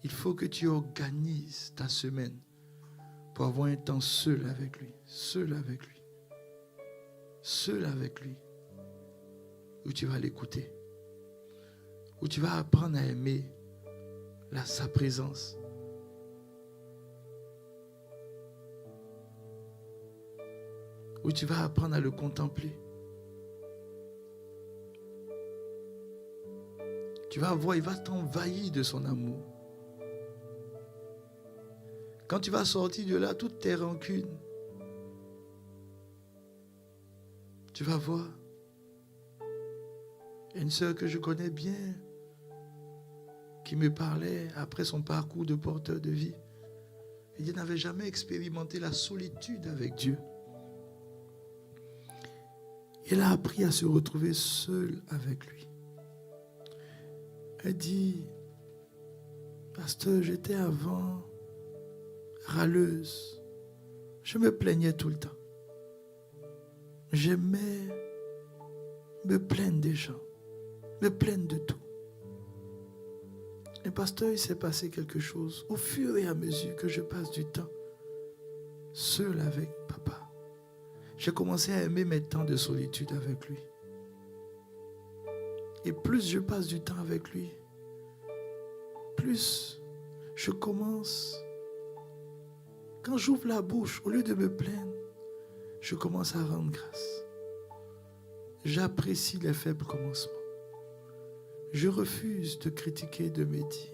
Il faut que tu organises ta semaine pour avoir un temps seul avec lui. Seul avec lui. Seul avec lui. Où tu vas l'écouter. Où tu vas apprendre à aimer sa présence. Où tu vas apprendre à le contempler. Tu vas voir, il va t'envahir de son amour. Quand tu vas sortir de là, toutes tes rancunes, tu vas voir. Il y a une sœur que je connais bien qui me parlait après son parcours de porteur de vie. Elle n'avait jamais expérimenté la solitude avec Dieu. Elle a appris à se retrouver seule avec lui. Elle dit, pasteur, j'étais avant râleuse. Je me plaignais tout le temps. J'aimais me plaindre des gens, me plaindre de tout. Et pasteur, il s'est passé quelque chose. Au fur et à mesure que je passe du temps seul avec papa, j'ai commencé à aimer mes temps de solitude avec lui. Et plus je passe du temps avec lui, plus je commence, quand j'ouvre la bouche, au lieu de me plaindre, je commence à rendre grâce. J'apprécie les faibles commencements. Je refuse de critiquer, de me dire.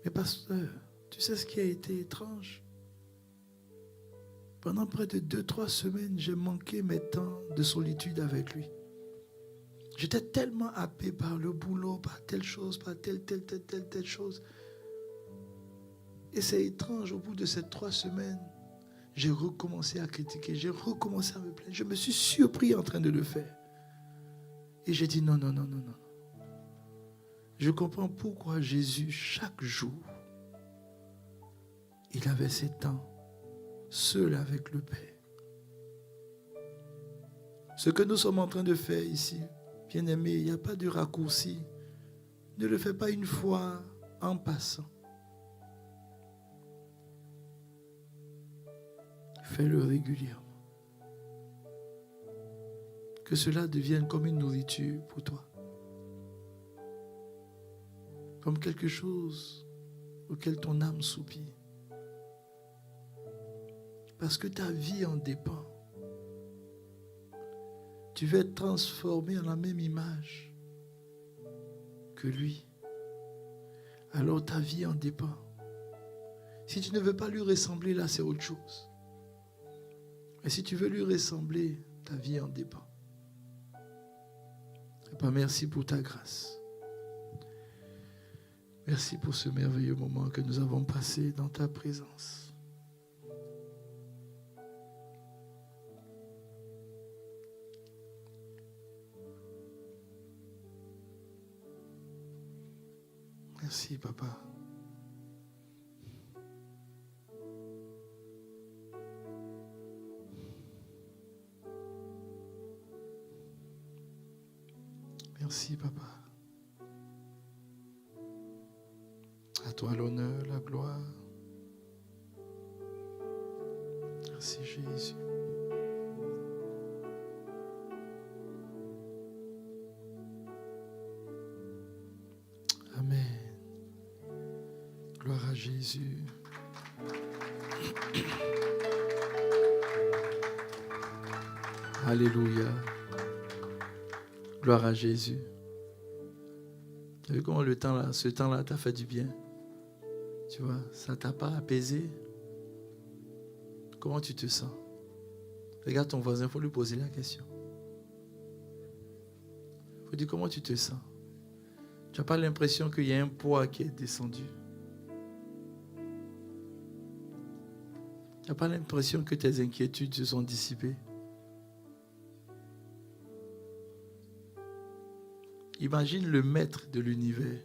Mais pasteur, tu sais ce qui a été étrange? Pendant près de 2-3 semaines, j'ai manqué mes temps de solitude avec lui. J'étais tellement happé par le boulot, par telle chose, par telle chose. Et c'est étrange, au bout de ces 3 semaines, j'ai recommencé à critiquer, j'ai recommencé à me plaindre. Je me suis surpris en train de le faire. Et j'ai dit non. Je comprends pourquoi Jésus, chaque jour, il avait ses temps seul avec le Père. Ce que nous sommes en train de faire ici, bien-aimé, il n'y a pas de raccourci. Ne le fais pas une fois en passant. Fais-le régulièrement. Que cela devienne comme une nourriture pour toi. Comme quelque chose auquel ton âme soupire. Parce que ta vie en dépend. Tu veux être transformé en la même image que lui. Alors ta vie en dépend. Si tu ne veux pas lui ressembler, là c'est autre chose. Mais si tu veux lui ressembler, ta vie en dépend. Papa, merci pour ta grâce. Merci pour ce merveilleux moment que nous avons passé dans ta présence. Merci, Papa. Merci, Papa. À toi l'honneur, la gloire. Merci, Jésus. Amen. Gloire à Jésus. Alléluia. Gloire à Jésus. Tu as vu comment ce temps-là t'a fait du bien? Tu vois, ça t'a pas apaisé? Comment tu te sens? Regarde ton voisin, il faut lui poser la question. Il faut dire comment tu te sens. Tu n'as pas l'impression qu'il y a un poids qui est descendu? Tu n'as pas l'impression que tes inquiétudes se sont dissipées? Imagine le maître de l'univers.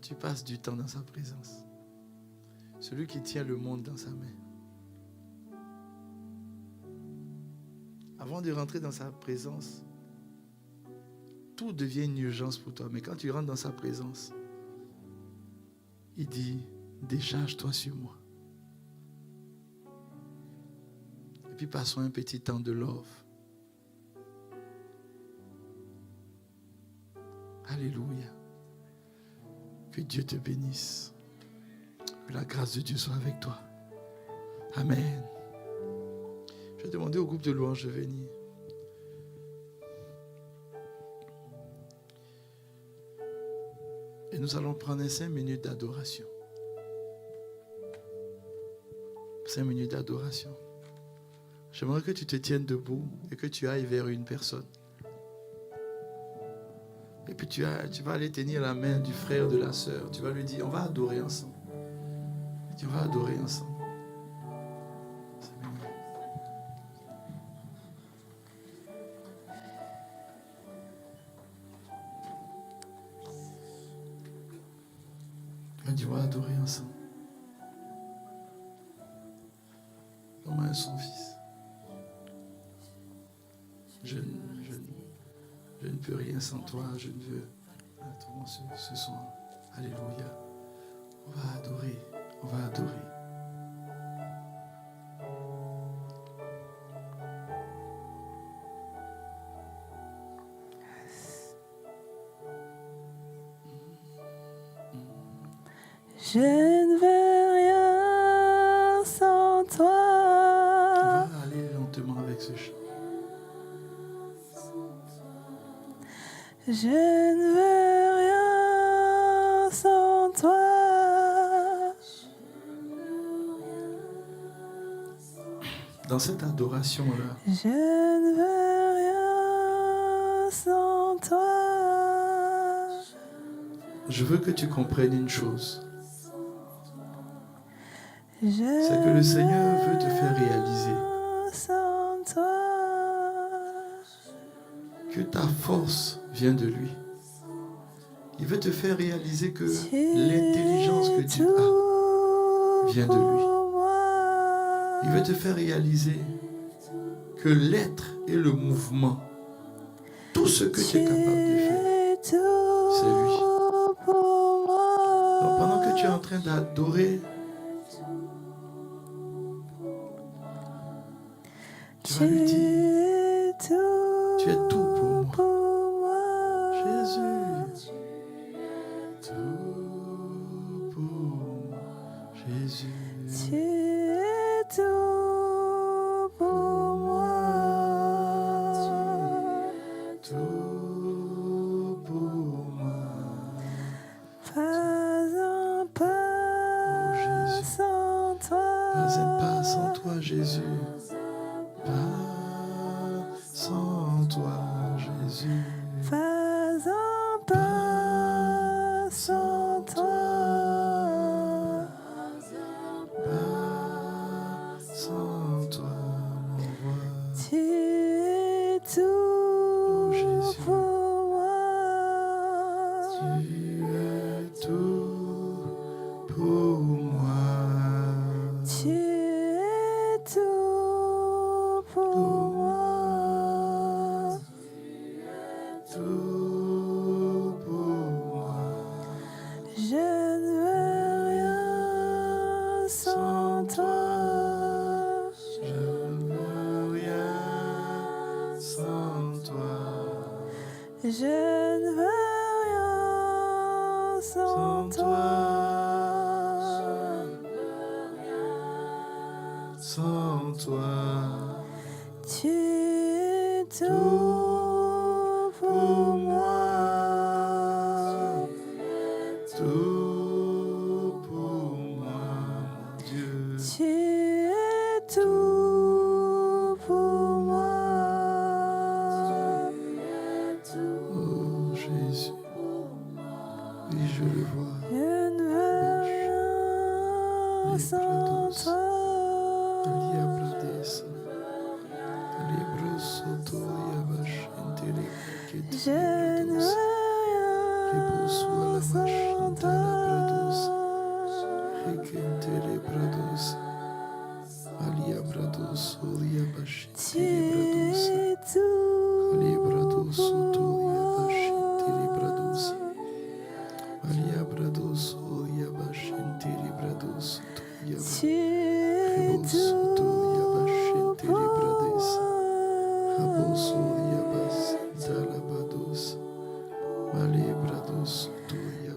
Tu passes du temps dans sa présence. Celui qui tient le monde dans sa main. Avant de rentrer dans sa présence, tout devient une urgence pour toi. Mais quand tu rentres dans sa présence, il dit, décharge-toi sur moi. Et puis passons un petit temps de love. Alléluia. Que Dieu te bénisse. Que la grâce de Dieu soit avec toi. Amen. Je vais demander au groupe de louanges de venir. Et nous allons prendre 5 minutes d'adoration. 5 minutes d'adoration. J'aimerais que tu te tiennes debout et que tu ailles vers une personne. Et puis tu vas aller tenir la main du frère, de la sœur. Tu vas lui dire, on va adorer ensemble. Tu vas adorer ensemble. Tu vas adorer ensemble. Comme son fils. Je ne peux rien sans toi, je ne veux. Attends, ce soir. Alléluia. On va adorer, on va adorer. Je ne veux rien sans toi. On va aller lentement avec ce chant. Je ne veux rien sans toi. Dans cette adoration-là, Je ne veux rien sans toi. je veux que tu comprennes une chose. C'est que le Seigneur veut te faire réaliser que ta force vient de lui. Il veut te faire réaliser que l'intelligence que tu as vient de lui. Il veut te faire réaliser que l'être et le mouvement, tout ce que tu es capable de faire, c'est lui. Donc pendant que tu es en train d'adorer, tu vas lui dire, tu es tout pour moi. Jésus, tout pour moi. Jésus, tu es tout pour moi. tout pour moi. Pas un pas Jésus. sans toi. Pas un pas sans toi, Jésus. Pas sans toi, Jésus. Pas un pas sans toi. Pas sans toi, mon roi. Tu es tout Jésus. pour moi. sans toi. Je ne veux rien sans toi. Je ne veux rien sans toi. Sans toi, Tu es tout pour moi. tout pour moi, mon Dieu. Tu es tout pour moi. Oh Jésus, oui je le vois. Je ne veux rien sans toi. Je ne veux rien sans toi. Tu es tout pour moi. Tu es tout pour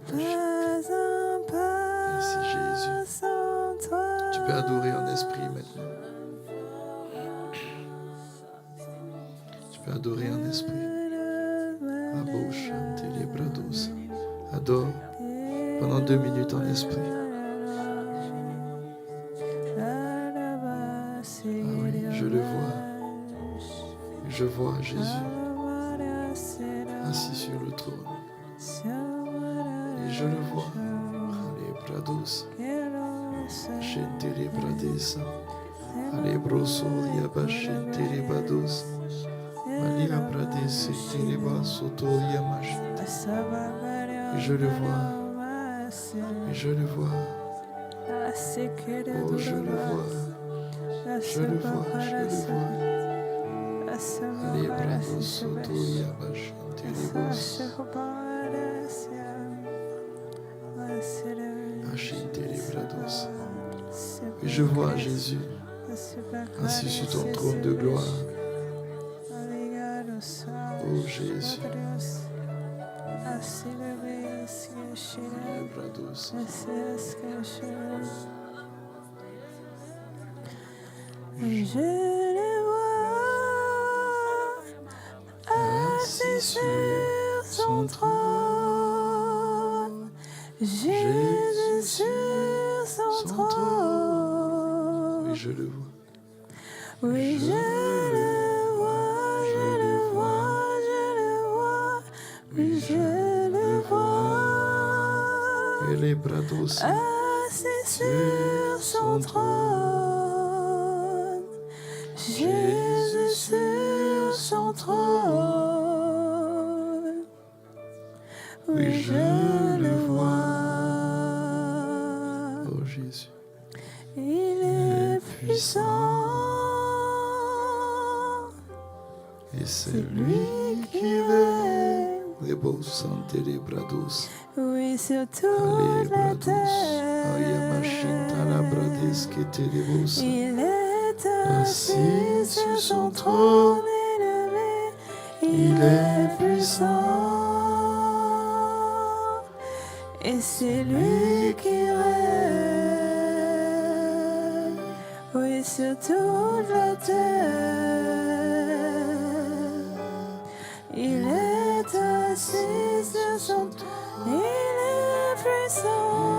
Pas un pas Merci Jésus. sans toi. Tu peux adorer en esprit maintenant. Tu peux adorer en esprit. Adore pendant 2 minutes en esprit. Ah oui, je le vois. Je vois Jésus assis sur le trône. Et je le vois. Allez, Brados. Shentere Bradesa. Allez, Broso, Yaba, Shentere Bados. Malia Brades, Tereba, Soto, Yamash. Et je le vois. Et je le vois. Oh, je le vois. Je le vois. Je le vois. Allez, Brados, Soto, Yaba, Shentere Bos. Et je vois Jésus assis sur ton trône de gloire. Oh Jésus. Je les vois assis sur son trône. Jésus sur son trône. Oui, je le vois. Oui, je le vois, je le vois, je le vois. Oui, je le vois. Et les bras d'os. Assis sur son trône. Jésus sur son trône. Oui, je le vois. Oh Jésus. Il est puissant. Et c'est lui qui règne. Les beaux santé les bras d'os. Oui, sur Les toute bras la d'os. terre. Ayamashita la brades qui était les beaux. Il est assis sur son trône élevé. Il est puissant. Et c'est lui qui règne. Oui, sur toute la terre. Il est assis sur son trône. Il est puissant.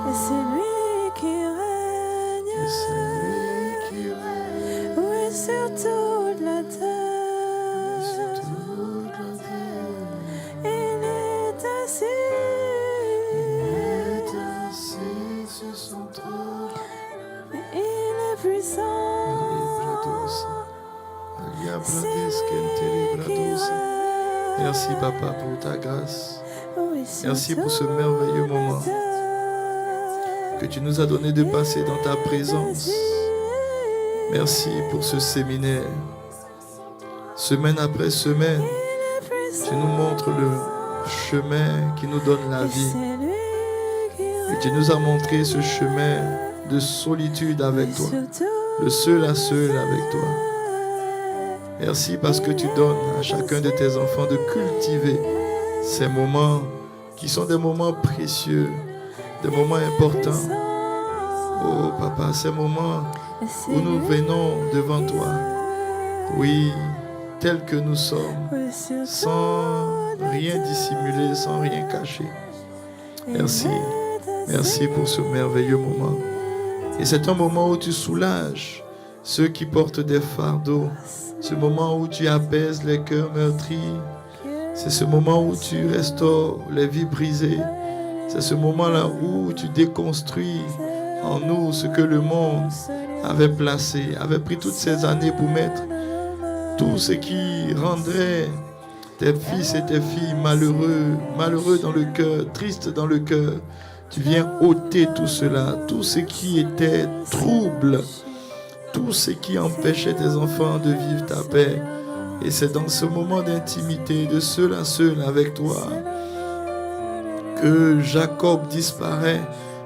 Et c'est lui qui règne. Et c'est lui qui règne. Oui, sur toute la terre. Sur toute la terre. Il est assis. Il est assis sur son trône. Il est puissant. Merci Papa pour ta grâce. Oui, Merci pour ce merveilleux moment que tu nous as donné de passer dans ta présence. Merci pour ce séminaire. Semaine après semaine, tu nous montres le chemin qui nous donne la vie. Et tu nous as montré ce chemin de solitude avec toi, le seul à seul avec toi. Merci parce que tu donnes à chacun de tes enfants de cultiver ces moments qui sont des moments précieux, des moments importants. Oh papa, ces moments où nous venons devant toi, oui, tels que nous sommes, sans rien dissimuler, sans rien cacher. Merci, merci pour ce merveilleux moment. Et c'est un moment où tu soulages ceux qui portent des fardeaux, ce moment où tu apaises les cœurs meurtris, c'est ce moment où tu restaures les vies brisées, c'est ce moment-là où tu déconstruis en nous ce que le monde avait placé, avait pris toutes ces années pour mettre tout ce qui rendrait tes fils et tes filles malheureux, malheureux dans le cœur, tristes dans le cœur. Tu viens ôter tout cela, tout ce qui était trouble, tout ce qui empêchait tes enfants de vivre ta paix. Et c'est dans ce moment d'intimité, de seul à seul avec toi, que Jacob disparaît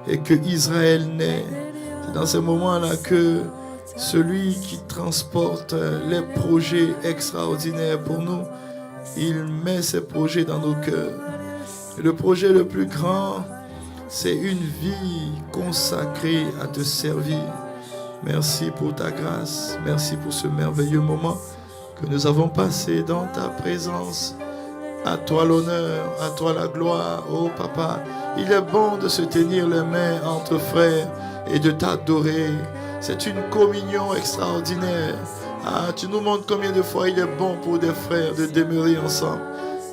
et que Israël naît. C'est dans ce moment-là que celui qui transporte les projets extraordinaires pour nous, il met ses projets dans nos cœurs. Et le projet le plus grand, c'est une vie consacrée à te servir. Merci pour ta grâce. Merci pour ce merveilleux moment que nous avons passé dans ta présence. À toi l'honneur, à toi la gloire. Oh papa, il est bon de se tenir les mains entre frères et de t'adorer. C'est une communion extraordinaire. Ah, tu nous montres combien de fois il est bon pour des frères de demeurer ensemble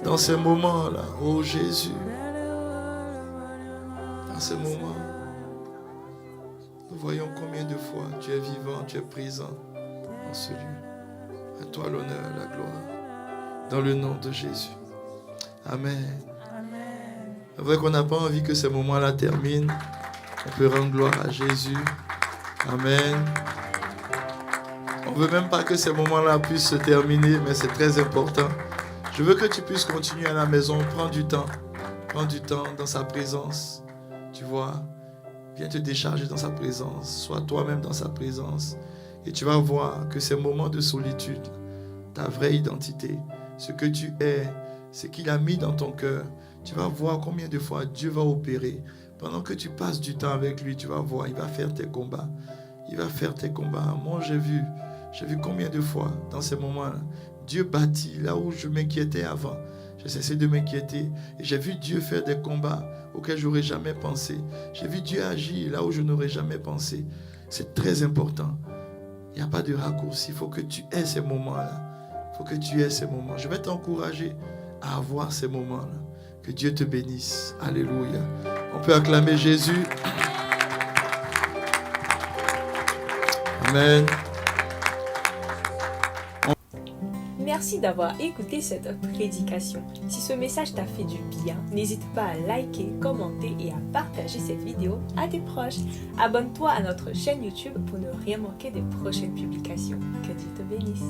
dans ces moments-là. Oh Jésus. Dans ces moments, nous voyons combien de fois tu es vivant, tu es présent dans ce lieu. À toi l'honneur, la gloire. Dans le nom de Jésus. Amen. C'est vrai qu'on n'a pas envie que ces moments-là terminent. On peut rendre gloire à Jésus. Amen. On ne veut même pas que ces moments-là puissent se terminer, mais c'est très important. Je veux que tu puisses continuer à la maison. Prends du temps. Prends du temps dans sa présence. Tu vois, viens te décharger dans sa présence. Sois toi-même dans sa présence. Et tu vas voir que ces moments de solitude, ta vraie identité, ce que tu es, ce qu'il a mis dans ton cœur, tu vas voir combien de fois Dieu va opérer. Pendant que tu passes du temps avec lui, tu vas voir, il va faire tes combats. Il va faire tes combats. Moi, j'ai vu combien de fois dans ces moments-là, Dieu bâtit là où je m'inquiétais avant. J'ai cessé de m'inquiéter et j'ai vu Dieu faire des combats auxquels je n'aurais jamais pensé. J'ai vu Dieu agir là où je n'aurais jamais pensé. C'est très important. Il n'y a pas de raccourci. Il faut que tu aies ces moments-là. Il faut que tu aies ces moments. Je vais t'encourager à avoir ces moments-là. Que Dieu te bénisse. Alléluia. On peut acclamer Jésus. Amen. Merci d'avoir écouté cette prédication. Si ce message t'a fait du bien, n'hésite pas à liker, commenter et à partager cette vidéo à tes proches. Abonne-toi à notre chaîne YouTube pour ne rien manquer des prochaines publications. Que Dieu te bénisse.